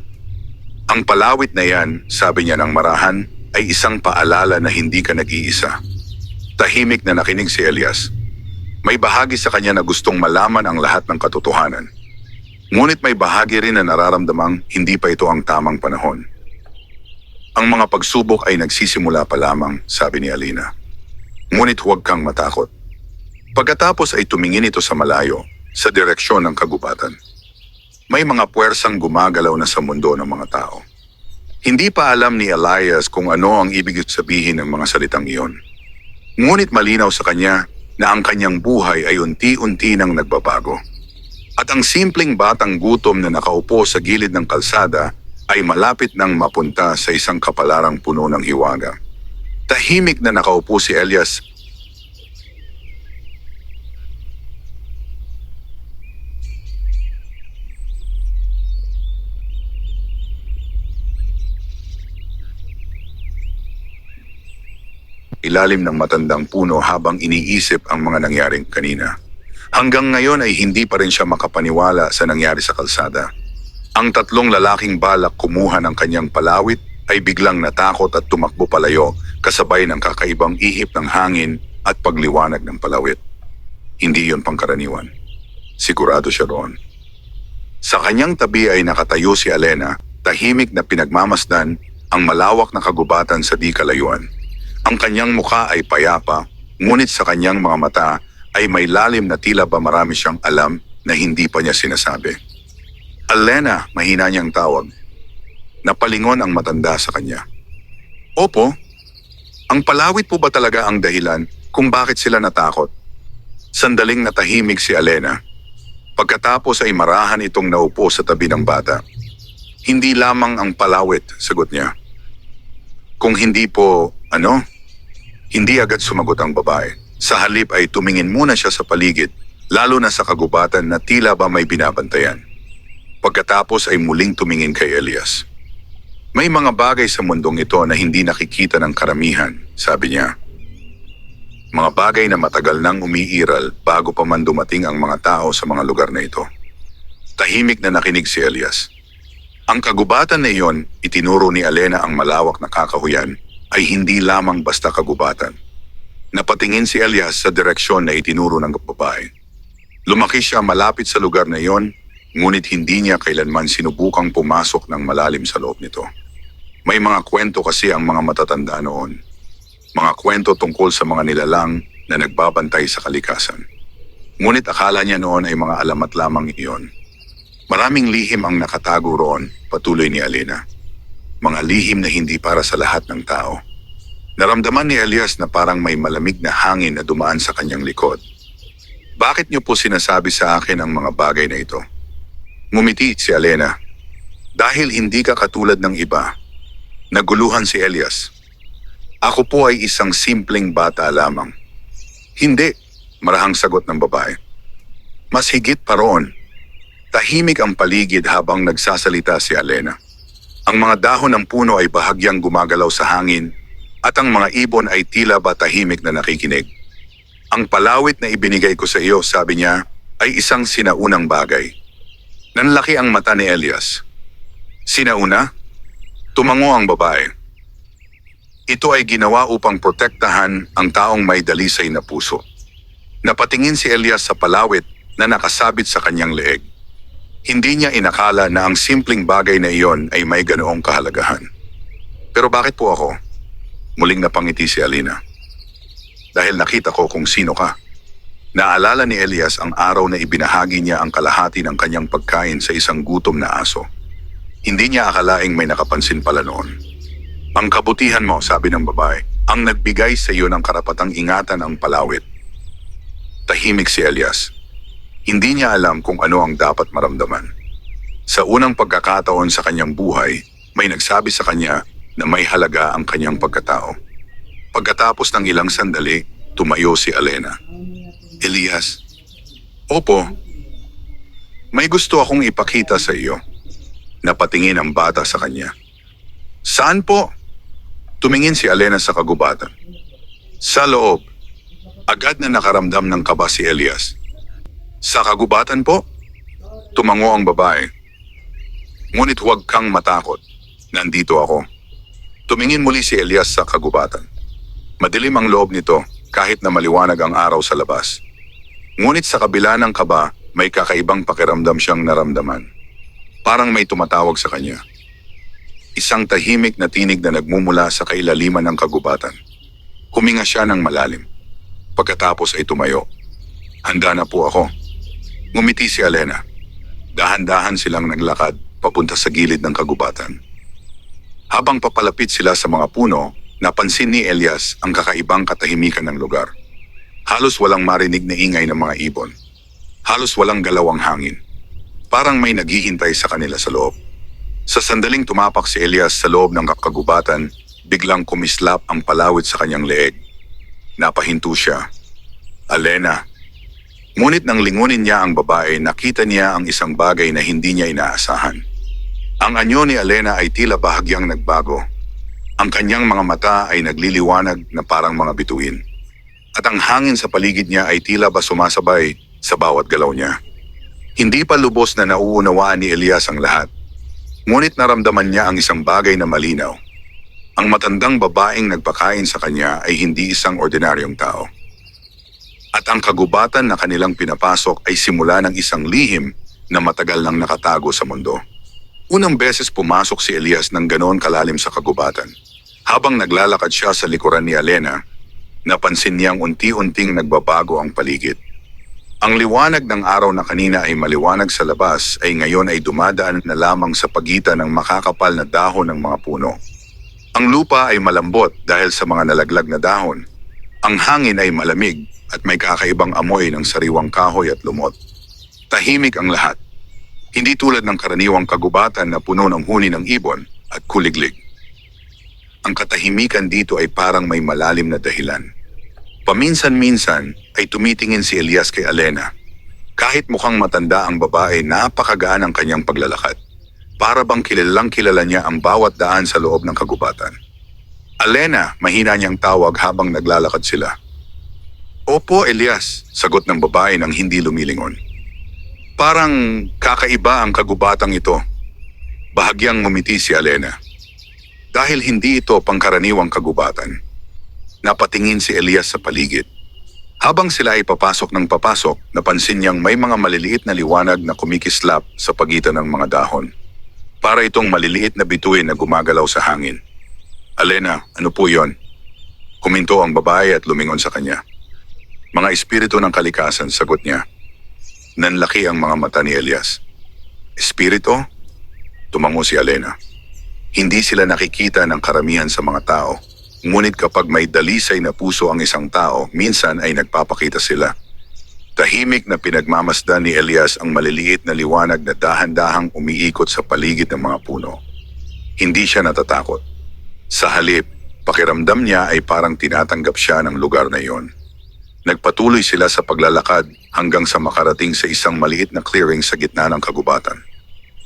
Ang palawit na yan, sabi niya ng marahan, ay isang paalala na hindi ka nag-iisa. Tahimik na nakinig si Elias. May bahagi sa kanya na gustong malaman ang lahat ng katotohanan. Ngunit may bahagi rin na nararamdamang hindi pa ito ang tamang panahon. "Ang mga pagsubok ay nagsisimula pa lamang," sabi ni Alina. "Ngunit huwag kang matakot." Pagkatapos ay tumingin ito sa malayo, sa direksyon ng kagubatan. May mga puwersang gumagalaw na sa mundo ng mga tao. Hindi pa alam ni Elias kung ano ang ibig sabihin ng mga salitang iyon. Ngunit malinaw sa kanya na ang kanyang buhay ay unti-unti nang nagbabago. At ang simpleng batang gutom na nakaupo sa gilid ng kalsada ay malapit nang mapunta sa isang kapalarang puno ng hiwaga. Tahimik na nakaupo si Elias. ilalim ng matandang puno habang iniisip ang mga nangyaring kanina. Hanggang ngayon ay hindi pa rin siya makapaniwala sa nangyari sa kalsada. Ang tatlong lalaking balak kumuha ng kanyang palawit ay biglang natakot at tumakbo palayo kasabay ng kakaibang ihip ng hangin at pagliwanag ng palawit. Hindi yon pangkaraniwan. Sigurado siya roon. Sa kanyang tabi ay nakatayo si Alena, tahimik na pinagmamasdan ang malawak na kagubatan sa di kalayuan. Ang kanyang mukha ay payapa, ngunit sa kanyang mga mata ay may lalim na tila ba marami siyang alam na hindi pa niya sinasabi. Alena, mahina niyang tawag. Napalingon ang matanda sa kanya. Opo, ang palawit po ba talaga ang dahilan kung bakit sila natakot? Sandaling natahimik si Alena. Pagkatapos ay marahan itong naupo sa tabi ng bata. Hindi lamang ang palawit, sagot niya. Kung hindi po, Hindi agad sumagot ang babae. Sa halip ay tumingin muna siya sa paligid, lalo na sa kagubatan na tila ba may binabantayan. Pagkatapos ay muling tumingin kay Elias. May mga bagay sa mundong ito na hindi nakikita ng karamihan, sabi niya. Mga bagay na matagal nang umiiral bago pa man dumating ang mga tao sa mga lugar na ito. Tahimik na nakinig si Elias. Ang kagubatan na iyon, itinuro ni Alena ang malawak na kakahuyan, ay hindi lamang basta kagubatan. Napatingin si Elias sa direksyon na itinuro ng babae. Lumaki siya malapit sa lugar na iyon, ngunit hindi niya kailanman sinubukang pumasok ng malalim sa loob nito. May mga kwento kasi ang mga matatanda noon. Mga kwento tungkol sa mga nilalang na nagbabantay sa kalikasan. Ngunit akala niya noon ay mga alamat lamang iyon. Maraming lihim ang nakatago roon, patuloy ni Alena. Mga lihim na hindi para sa lahat ng tao. Naramdaman ni Elias na parang may malamig na hangin na dumaan sa kanyang likod. Bakit niyo po sinasabi sa akin ang mga bagay na ito? Ngumiti si Alena. Dahil hindi ka katulad ng iba. Naguluhan si Elias. Ako po ay isang simpleng bata lamang. Hindi, marahang sagot ng babae. Mas higit pa roon. Tahimik ang paligid habang nagsasalita si Alena. Ang mga dahon ng puno ay bahagyang gumagalaw sa hangin at ang mga ibon ay tila ba tahimik na nakikinig. Ang palawit na ibinigay ko sa iyo, sabi niya, ay isang sinaunang bagay. Nanlaki ang mata ni Elias. Sinauna? Tumango ang babae. Ito ay ginawa upang protektahan ang taong may dalisay na puso. Napatingin si Elias sa palawit na nakasabit sa kanyang leeg. Hindi niya inakala na ang simpleng bagay na iyon ay may ganoong kahalagahan. Pero bakit po ako? Muling napangiti si Alena. Dahil nakita ko kung sino ka. Naalala ni Elias ang araw na ibinahagi niya ang kalahati ng kanyang pagkain sa isang gutom na aso. Hindi niya akalaing may nakapansin pala noon. Ang kabutihan mo, sabi ng babae, ang nagbigay sa iyo ng karapatang ingatan ang palawit. Tahimik si Elias. Hindi niya alam kung ano ang dapat maramdaman. Sa unang pagkakataon sa kanyang buhay, may nagsabi sa kanya na may halaga ang kanyang pagkatao. Pagkatapos ng ilang sandali, tumayo si Alena. Elias, opo, may gusto akong ipakita sa iyo. Napatingin ang bata sa kanya. Saan po? Tumingin si Alena sa kagubatan. Sa loob. Agad na nakaramdam ng kaba si Elias. Sa kagubatan po? Tumango ang babae. Ngunit huwag kang matakot. Nandito ako. Tumingin muli si Elias sa kagubatan. Madilim ang loob nito kahit na maliwanag ang araw sa labas. Ngunit sa kabila ng kaba, may kakaibang pakiramdam siyang naramdaman. Parang may tumatawag sa kanya. Isang tahimik na tinig na nagmumula sa kailaliman ng kagubatan. Huminga siya ng malalim. Pagkatapos ay tumayo. Handa na po ako. Ngumiti si Alena. Dahan-dahan silang naglakad papunta sa gilid ng kagubatan. Habang papalapit sila sa mga puno, napansin ni Elias ang kakaibang katahimikan ng lugar. Halos walang marinig na ingay ng mga ibon. Halos walang galaw ang hangin. Parang may naghihintay sa kanila sa loob. Sa sandaling tumapak si Elias sa loob ng kagubatan, biglang kumislap ang palawit sa kanyang leeg. Napahinto siya. Alena. Ngunit nang lingunin niya ang babae, nakita niya ang isang bagay na hindi niya inaasahan. Ang anyo ni Alena ay tila bahagyang nagbago. Ang kanyang mga mata ay nagliliwanag na parang mga bituin. At ang hangin sa paligid niya ay tila ba sumasabay sa bawat galaw niya. Hindi pa lubos na nauunawaan ni Elias ang lahat. Ngunit naramdaman niya ang isang bagay na malinaw. Ang matandang babaeng nagpakain sa kanya ay hindi isang ordinaryong tao. At ang kagubatan na kanilang pinapasok ay simula ng isang lihim na matagal nang nakatago sa mundo. Unang beses pumasok si Elias ng ganoon kalalim sa kagubatan. Habang naglalakad siya sa likuran ni Alena, napansin niyang unti-unting nagbabago ang paligid. Ang liwanag ng araw na kanina ay maliwanag sa labas ay ngayon ay dumadaan na lamang sa pagitan ng makakapal na dahon ng mga puno. Ang lupa ay malambot dahil sa mga nalaglag na dahon. Ang hangin ay malamig at may kakaibang amoy ng sariwang kahoy at lumot. Tahimik ang lahat. Hindi tulad ng karaniwang kagubatan na puno ng huni ng ibon at kuliglig. Ang katahimikan dito ay parang may malalim na dahilan. Paminsan-minsan ay tumitingin si Elias kay Alena. Kahit mukhang matanda ang babae, napakagaan ang kanyang paglalakad. Para bang kilalang kilala niya ang bawat daan sa loob ng kagubatan. Alena, mahina niyang tawag habang naglalakad sila. Opo, Elias, sagot ng babae nang hindi lumilingon. Parang kakaiba ang kagubatang ito. Bahagyang ngumiti si Alena. Dahil hindi ito pangkaraniwang kagubatan. Napatingin si Elias sa paligid. Habang sila ay papasok ng papasok, napansin niyang may mga maliliit na liwanag na kumikislap sa pagitan ng mga dahon. Para itong maliliit na bituin na gumagalaw sa hangin. Alena, ano po yon? Kuminto ang babae at lumingon sa kanya. Mga espiritu ng kalikasan, sagot niya. Nanlaki ang mga mata ni Elias. Espiritu? Tumango si Alena. Hindi sila nakikita ng karamihan sa mga tao. Ngunit kapag may dalisay na puso ang isang tao, minsan ay nagpapakita sila. Tahimik na pinagmamasdan ni Elias ang maliliit na liwanag na dahan-dahang umiikot sa paligid ng mga puno. Hindi siya natatakot. Sa halip, pakiramdam niya ay parang tinatanggap siya ng lugar na iyon. Nagpatuloy sila sa paglalakad hanggang sa makarating sa isang maliit na clearing sa gitna ng kagubatan.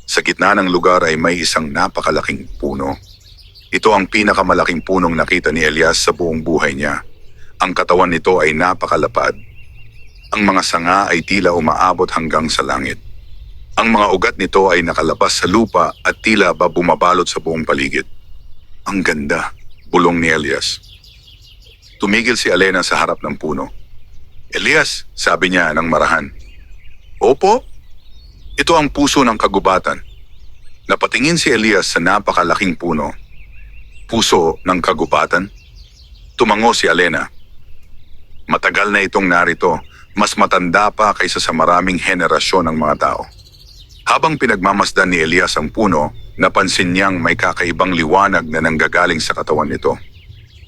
Sa gitna ng lugar ay may isang napakalaking puno. Ito ang pinakamalaking punong nakita ni Elias sa buong buhay niya. Ang katawan nito ay napakalapad. Ang mga sanga ay tila umaabot hanggang sa langit. Ang mga ugat nito ay nakalabas sa lupa at tila ba bumabalot sa buong paligid. Ang ganda, bulong ni Elias. Tumigil si Alena sa harap ng puno. Elias, sabi niya ng marahan. Opo, ito ang puso ng kagubatan. Napatingin si Elias sa napakalaking puno. Puso ng kagubatan? Tumango si Alena. Matagal na itong narito. Mas matanda pa kaysa sa maraming henerasyon ng mga tao. Habang pinagmamasdan ni Elias ang puno, napansin niyang may kakaibang liwanag na nanggagaling sa katawan nito.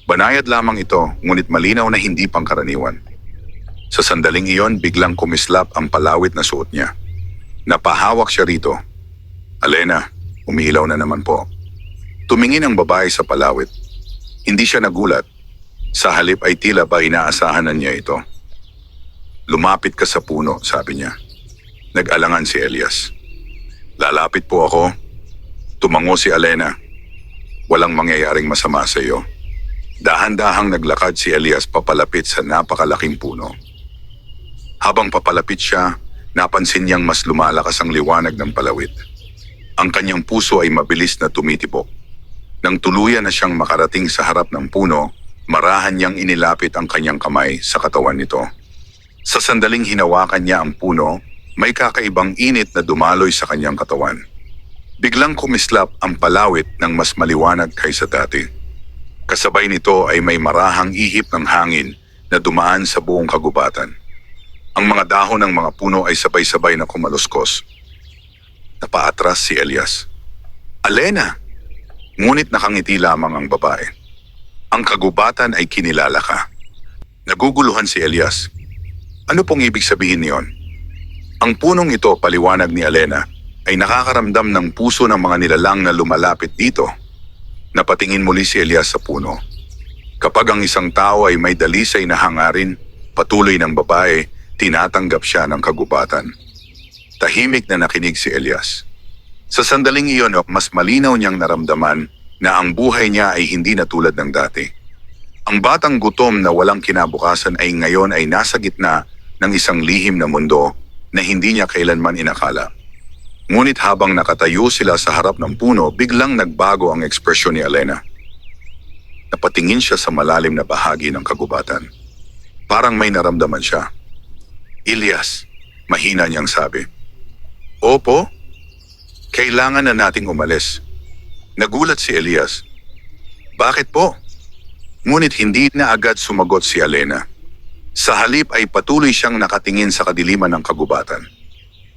Banayad lamang ito, ngunit malinaw na hindi pangkaraniwan. Sa sandaling iyon, biglang kumislap ang palawit na suot niya. Napahawak siya rito. Alena, umiilaw na naman po. Tumingin ang babae sa palawit. Hindi siya nagulat. Sa halip ay tila ba inaasahan na niya ito. Lumapit ka sa puno, sabi niya. Nag-alangan si Elias. Lalapit po ako. Tumango si Alena. Walang mangyayaring masama sa iyo. Dahan-dahang naglakad si Elias papalapit sa napakalaking puno. Habang papalapit siya, napansin niyang mas lumalakas ang liwanag ng palawit. Ang kanyang puso ay mabilis na tumitibok. Nang tuluyan na siyang makarating sa harap ng puno, marahan niyang inilapit ang kanyang kamay sa katawan nito. Sa sandaling hinawakan niya ang puno, may kakaibang init na dumaloy sa kanyang katawan. Biglang kumislap ang palawit ng mas maliwanag kaysa dati. Kasabay nito ay may marahang ihip ng hangin na dumaan sa buong kagubatan. Ang mga dahon ng mga puno ay sabay-sabay na kumaluskos. Napaatras si Elias. Alena! Ngunit nakangiti lamang ang babae. Ang kagubatan ay kinilala ka. Naguguluhan si Elias. Ano pong ibig sabihin niyon? Ang punong ito, paliwanag ni Alena, ay nakakaramdam ng puso ng mga nilalang na lumalapit dito. Napatingin muli si Elias sa puno. Kapag ang isang tao ay may dalisay na hangarin, patuloy ng babae, tinatanggap siya ng kagubatan. Tahimik na nakinig si Elias. Sa sandaling iyon, mas malinaw niyang naramdaman na ang buhay niya ay hindi na tulad ng dati. Ang batang gutom na walang kinabukasan ay ngayon ay nasa gitna ng isang lihim na mundo na hindi niya kailanman inakala. Ngunit habang nakatayo sila sa harap ng puno, biglang nagbago ang ekspresyon ni Elena. Napatingin siya sa malalim na bahagi ng kagubatan. Parang may naramdaman siya. "Elias," mahina niyang sabi. "Opo? Kailangan na nating umalis." Nagulat si Elias. "Bakit po?" Ngunit hindi na agad sumagot si Elena. Sa halip ay patuloy siyang nakatingin sa kadiliman ng kagubatan.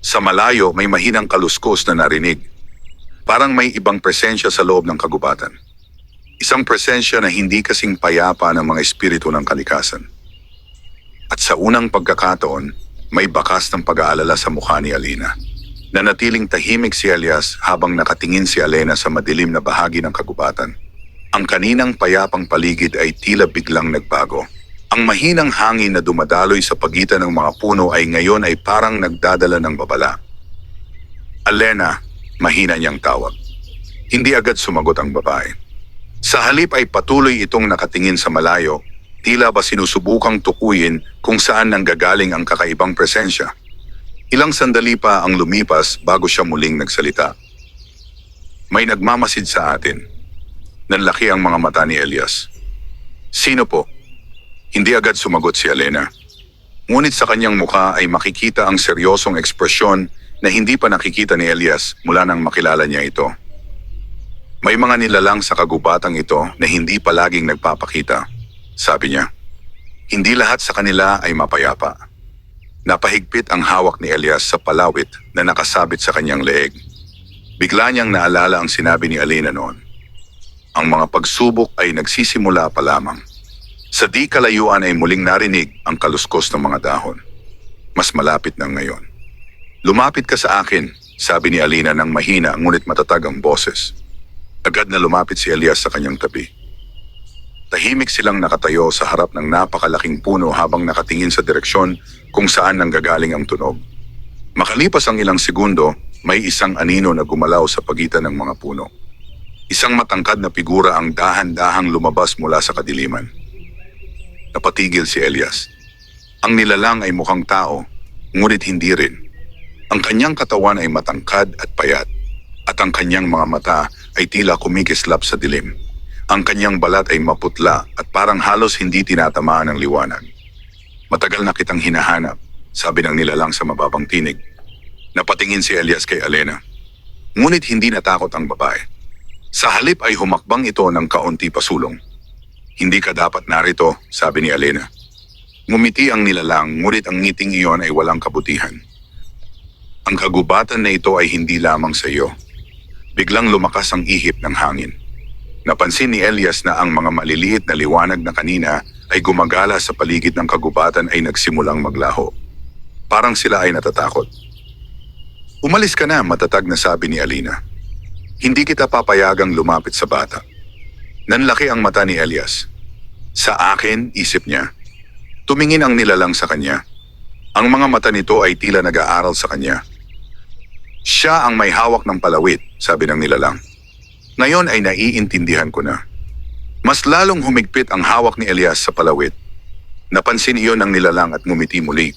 Sa malayo may mahinang kaluskos na narinig. Parang may ibang presensya sa loob ng kagubatan. Isang presensya na hindi kasing payapa ng mga espiritu ng kalikasan. At sa unang pagkakataon, may bakas ng pag-aalala sa mukha ni Alina. Nanatiling tahimik si Elias habang nakatingin si Elena sa madilim na bahagi ng kagubatan. Ang kaninang payapang paligid ay tila biglang nagbago. Ang mahinang hangin na dumadaloy sa pagitan ng mga puno ay ngayon ay parang nagdadala ng babala. "Elena," mahina niyang tawag. Hindi agad sumagot ang babae. Sa halip ay patuloy itong nakatingin sa malayo, tila ba sinusubukang tukuyin kung saan nanggagaling ang kakaibang presensya. Ilang sandali pa ang lumipas bago siya muling nagsalita. "May nagmamasid sa atin." Nanlaki ang mga mata ni Elias. "Sino po?" Hindi agad sumagot si Elena. Ngunit sa kanyang mukha ay makikita ang seryosong ekspresyon na hindi pa nakikita ni Elias mula nang makilala niya ito. "May mga nilalang sa kagubatang ito na hindi palaging nagpapakita," sabi niya. "Hindi lahat sa kanila ay mapayapa." Napahigpit ang hawak ni Elias sa palawit na nakasabit sa kanyang leeg. Bigla niyang naalala ang sinabi ni Elena noon. Ang mga pagsubok ay nagsisimula pa lamang. Sa di kalayuan ay muling narinig ang kaluskos ng mga dahon. Mas malapit na ngayon. "Lumapit ka sa akin," sabi ni Alina ng mahina ngunit matatag ang boses. Agad na lumapit si Elias sa kanyang tabi. Tahimik silang nakatayo sa harap ng napakalaking puno habang nakatingin sa direksyon kung saan nanggagaling ang tunog. Makalipas ang ilang segundo, may isang anino na gumalaw sa pagitan ng mga puno. Isang matangkad na figura ang dahan-dahang lumabas mula sa kadiliman. Napatigil si Elias. Ang nilalang ay mukhang tao, ngunit hindi rin. Ang kanyang katawan ay matangkad at payat, at ang kanyang mga mata ay tila kumikislap sa dilim. Ang kanyang balat ay maputla at parang halos hindi tinatamaan ng liwanag. "Matagal na kitang hinahanap," sabi ng nilalang sa mababang tinig. Napatingin si Elias kay Elena. Ngunit hindi natakot ang babae. Sa halip ay humakbang ito ng kaunti pasulong. "Hindi ka dapat narito," sabi ni Elena. Ngumiti ang nilalang, ngunit ang ngiting iyon ay walang kabutihan. "Ang kagubatan na ito ay hindi lamang sa iyo." Biglang lumakas ang ihip ng hangin. Napansin ni Elias na ang mga maliliit na liwanag na kanina ay gumagala sa paligid ng kagubatan ay nagsimulang maglaho. Parang sila ay natatakot. "Umalis ka na," matatag na sabi ni Alina. "Hindi kita papayagang lumapit sa bata." Nanlaki ang mata ni Elias. "Sa akin," isip niya. Tumingin ang nilalang sa kanya. Ang mga mata nito ay tila nag-aaral sa kanya. "Siya ang may hawak ng palawit," sabi ng nilalang. "Ngayon ay naiintindihan ko na." Mas lalong humigpit ang hawak ni Elias sa palawit. Napansin iyon ng nilalang at ngumiti muli.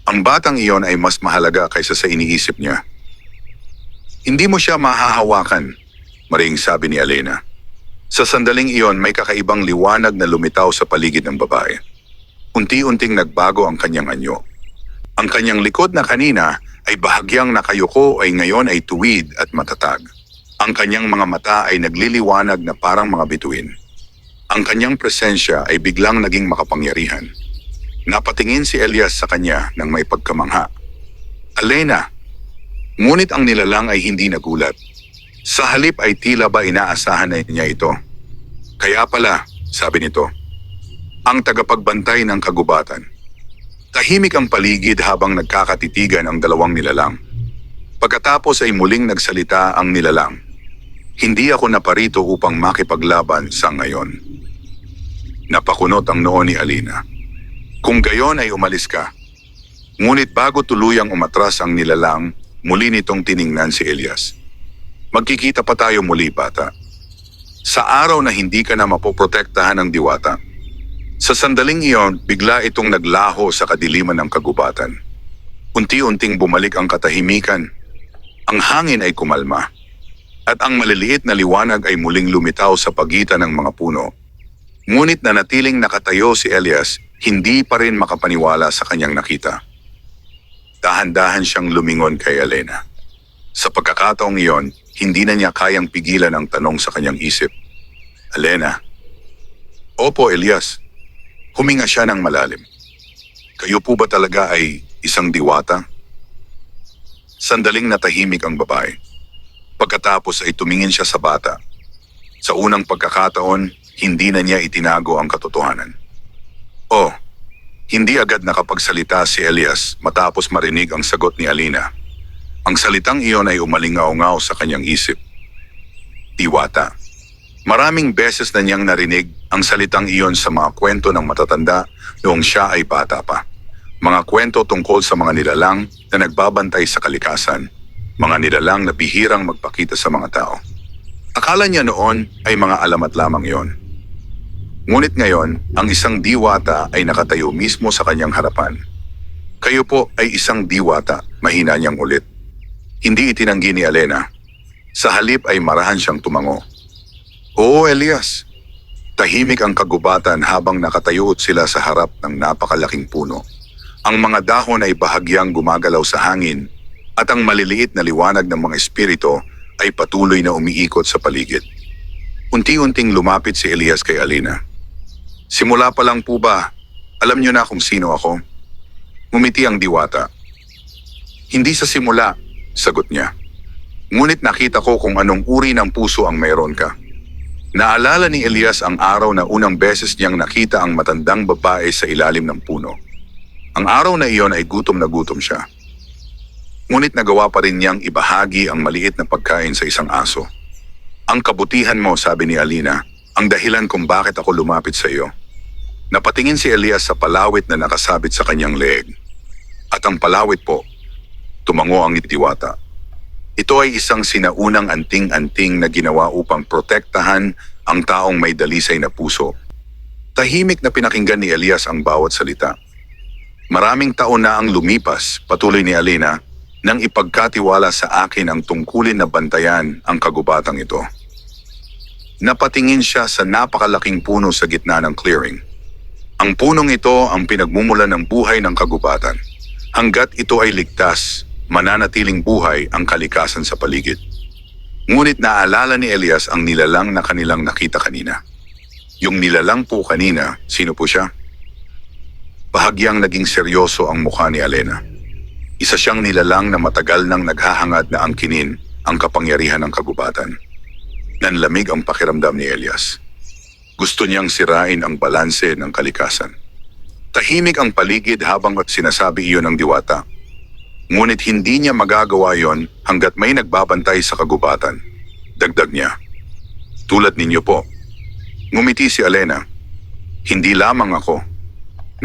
Ang batang iyon ay mas mahalaga kaysa sa iniisip niya. "Hindi mo siya mahahawakan," maring sabi ni Elena. Sa sandaling iyon may kakaibang liwanag na lumitaw sa paligid ng babae. Unti-unting nagbago ang kanyang anyo. Ang kanyang likod na kanina ay bahagyang nakayuko ay ngayon ay tuwid at matatag. Ang kanyang mga mata ay nagliliwanag na parang mga bituin. Ang kanyang presensya ay biglang naging makapangyarihan. Napatingin si Elias sa kanya ng may pagkamangha. "Elena!" Ngunit ang nilalang ay hindi nagulat. Sa halip ay tila ba inaasahan na niya ito. "Kaya pala," sabi nito, "ang tagapagbantay ng kagubatan." Tahimik ang paligid habang nagkakatitigan ang dalawang nilalang. Pagkatapos ay muling nagsalita ang nilalang. "Hindi ako naparito upang makipaglaban sa ngayon." Napakunot ang noo ni Alina. "Kung gayon ay umalis ka." Ngunit bago tuluyang umatras ang nilalang, muli nitong tiningnan si Elias. "Magkikita pa tayo muli, bata." Sa araw na hindi ka na mapoprotektahan ng diwata. Sa sandaling iyon, bigla itong naglaho sa kadiliman ng kagubatan. Unti-unting bumalik ang katahimikan. Ang hangin ay kumalma. At ang maliliit na liwanag ay muling lumitaw sa pagitan ng mga puno. Ngunit nanatiling nakatayo si Elias, hindi pa rin makapaniwala sa kanyang nakita. Dahan-dahan siyang lumingon kay Elena. Sa pagkakataong iyon, hindi na niya kayang pigilan ang tanong sa kanyang isip. Elena. Opo, Elias. Huminga siya ng malalim. Kayo po ba talaga ay isang diwata? Sandaling natahimik ang babae. Pagkatapos ay tumingin siya sa bata. Sa unang pagkakataon, hindi na niya itinago ang katotohanan. Oh, hindi agad nakapagsalita si Elias matapos marinig ang sagot ni Alina. Ang salitang iyon ay umalingaw-ngaw sa kanyang isip. Diwata. Maraming beses na niyang narinig ang salitang iyon sa mga kwento ng matatanda noong siya ay bata pa. Mga kwento tungkol sa mga nilalang na nagbabantay sa kalikasan, mga nilalang na bihirang magpakita sa mga tao. Akala niya noon ay mga alamat lamang iyon. Ngunit ngayon, ang isang diwata ay nakatayo mismo sa kanyang harapan. Kayo po ay isang diwata, mahina niyang ulit. Hindi itinanggi ni Elena. Sa halip ay marahan siyang tumango. Oo, Elias. Tahimik ang kagubatan habang nakatayuot sila sa harap ng napakalaking puno. Ang mga dahon ay bahagyang gumagalaw sa hangin at ang maliliit na liwanag ng mga espiritu ay patuloy na umiikot sa paligid. Unti-unting lumapit si Elias kay Alina. Simula pa lang po ba, alam niyo na kung sino ako? Ngumiti ang diwata. Hindi sa simula, sagot niya. Ngunit nakita ko kung anong uri ng puso ang mayroon ka. Naalala ni Elias ang araw na unang beses niyang nakita ang matandang babae sa ilalim ng puno. Ang araw na iyon ay gutom na gutom siya. Ngunit nagawa pa rin niyang ibahagi ang maliit na pagkain sa isang aso. Ang kabutihan mo, sabi ni Alina, ang dahilan kung bakit ako lumapit sa iyo. Napatingin si Elias sa palawit na nakasabit sa kanyang leeg. At ang palawit po, tumango ang diwata. Ito ay isang sinaunang anting-anting na ginawa upang protektahan ang taong may dalisay na puso. Tahimik na pinakinggan ni Elias ang bawat salita. Maraming taon na ang lumipas, patuloy ni Alina, nang ipagkatiwala sa akin ang tungkulin na bantayan ang kagubatang ito. Napatingin siya sa napakalaking puno sa gitna ng clearing. Ang punong ito ang pinagmumulan ng buhay ng kagubatan. Hanggat ito ay ligtas, mananatiling buhay ang kalikasan sa paligid. Ngunit naalala ni Elias ang nilalang na kanilang nakita kanina. Yung nilalang po kanina, sino po siya? Bahagyang naging seryoso ang mukha ni Elena. Isa siyang nilalang na matagal nang naghahangad na angkinin ang kapangyarihan ng kagubatan. Nanlamig ang pakiramdam ni Elias. Gusto niyang sirain ang balanse ng kalikasan. Tahimik ang paligid habang sinasabi iyon ng diwata. Ngunit hindi niya magagawa yon hanggat may nagbabantay sa kagubatan. Dagdag niya. Tulad ninyo po. Ngumiti si Elena. Hindi lamang ako.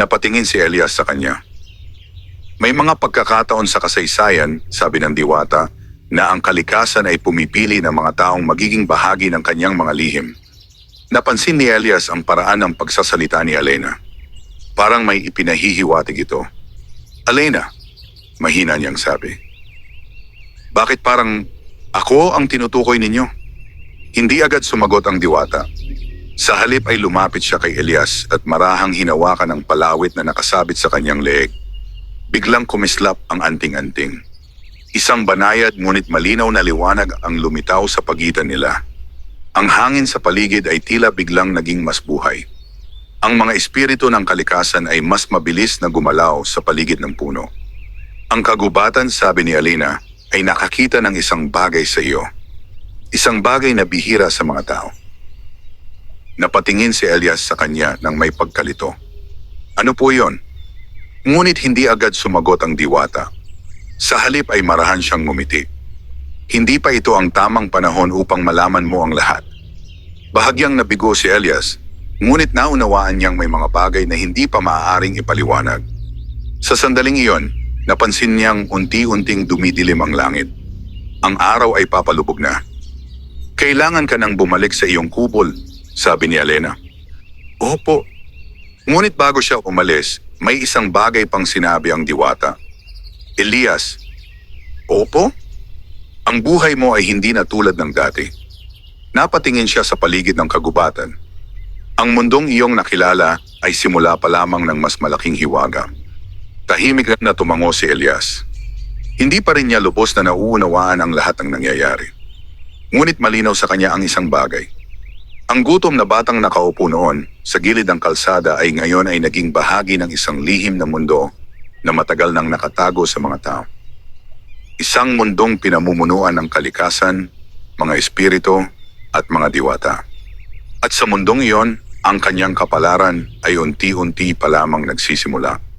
Napatingin si Elias sa kanya. May mga pagkakataon sa kasaysayan, sabi ng diwata, na ang kalikasan ay pumipili ng mga taong magiging bahagi ng kanyang mga lihim. Napansin ni Elias ang paraan ng pagsasalita ni Elena. Parang may ipinahihiwatig ito. Elena, mahina niyang sabi. Bakit parang ako ang tinutukoy ninyo? Hindi agad sumagot ang diwata. Sa halip ay lumapit siya kay Elias at marahang hinawakan ang palawit na nakasabit sa kanyang leeg. Biglang kumislap ang anting-anting. Isang banayad ngunit malinaw na liwanag ang lumitaw sa pagitan nila. Ang hangin sa paligid ay tila biglang naging mas buhay. Ang mga espiritu ng kalikasan ay mas mabilis na gumalaw sa paligid ng puno. Ang kagubatan, sabi ni Alina, ay nakakita ng isang bagay sa iyo. Isang bagay na bihira sa mga tao. Napatingin si Elias sa kanya nang may pagkalito. Ano po yon? Ngunit hindi agad sumagot ang diwata. Sa halip ay marahan siyang ngumiti. Hindi pa ito ang tamang panahon upang malaman mo ang lahat. Bahagyang nabigo si Elias, ngunit naunawaan niyang may mga bagay na hindi pa maaaring ipaliwanag. Sa sandaling iyon, napansin niyang unti-unting dumidilim ang langit. Ang araw ay papalubog na. Kailangan ka nang bumalik sa iyong kubol, sabi ni Elena. Opo. Ngunit bago siya umalis, may isang bagay pang sinabi ang diwata. Elias, opo? Ang buhay mo ay hindi na tulad ng dati. Napatingin siya sa paligid ng kagubatan. Ang mundong iyong nakilala ay simula pa lamang ng mas malaking hiwaga. Tahimik na tumango si Elias. Hindi pa rin niya lubos na nauunawaan ang lahat ng nangyayari. Ngunit malinaw sa kanya ang isang bagay. Ang gutom na batang nakaupo noon sa gilid ng kalsada ay ngayon ay naging bahagi ng isang lihim na mundo na matagal nang nakatago sa mga tao. Isang mundong pinamumunuan ng kalikasan, mga espiritu at mga diwata. At sa mundong iyon, ang kanyang kapalaran ay unti-unti pa lamang nagsisimula.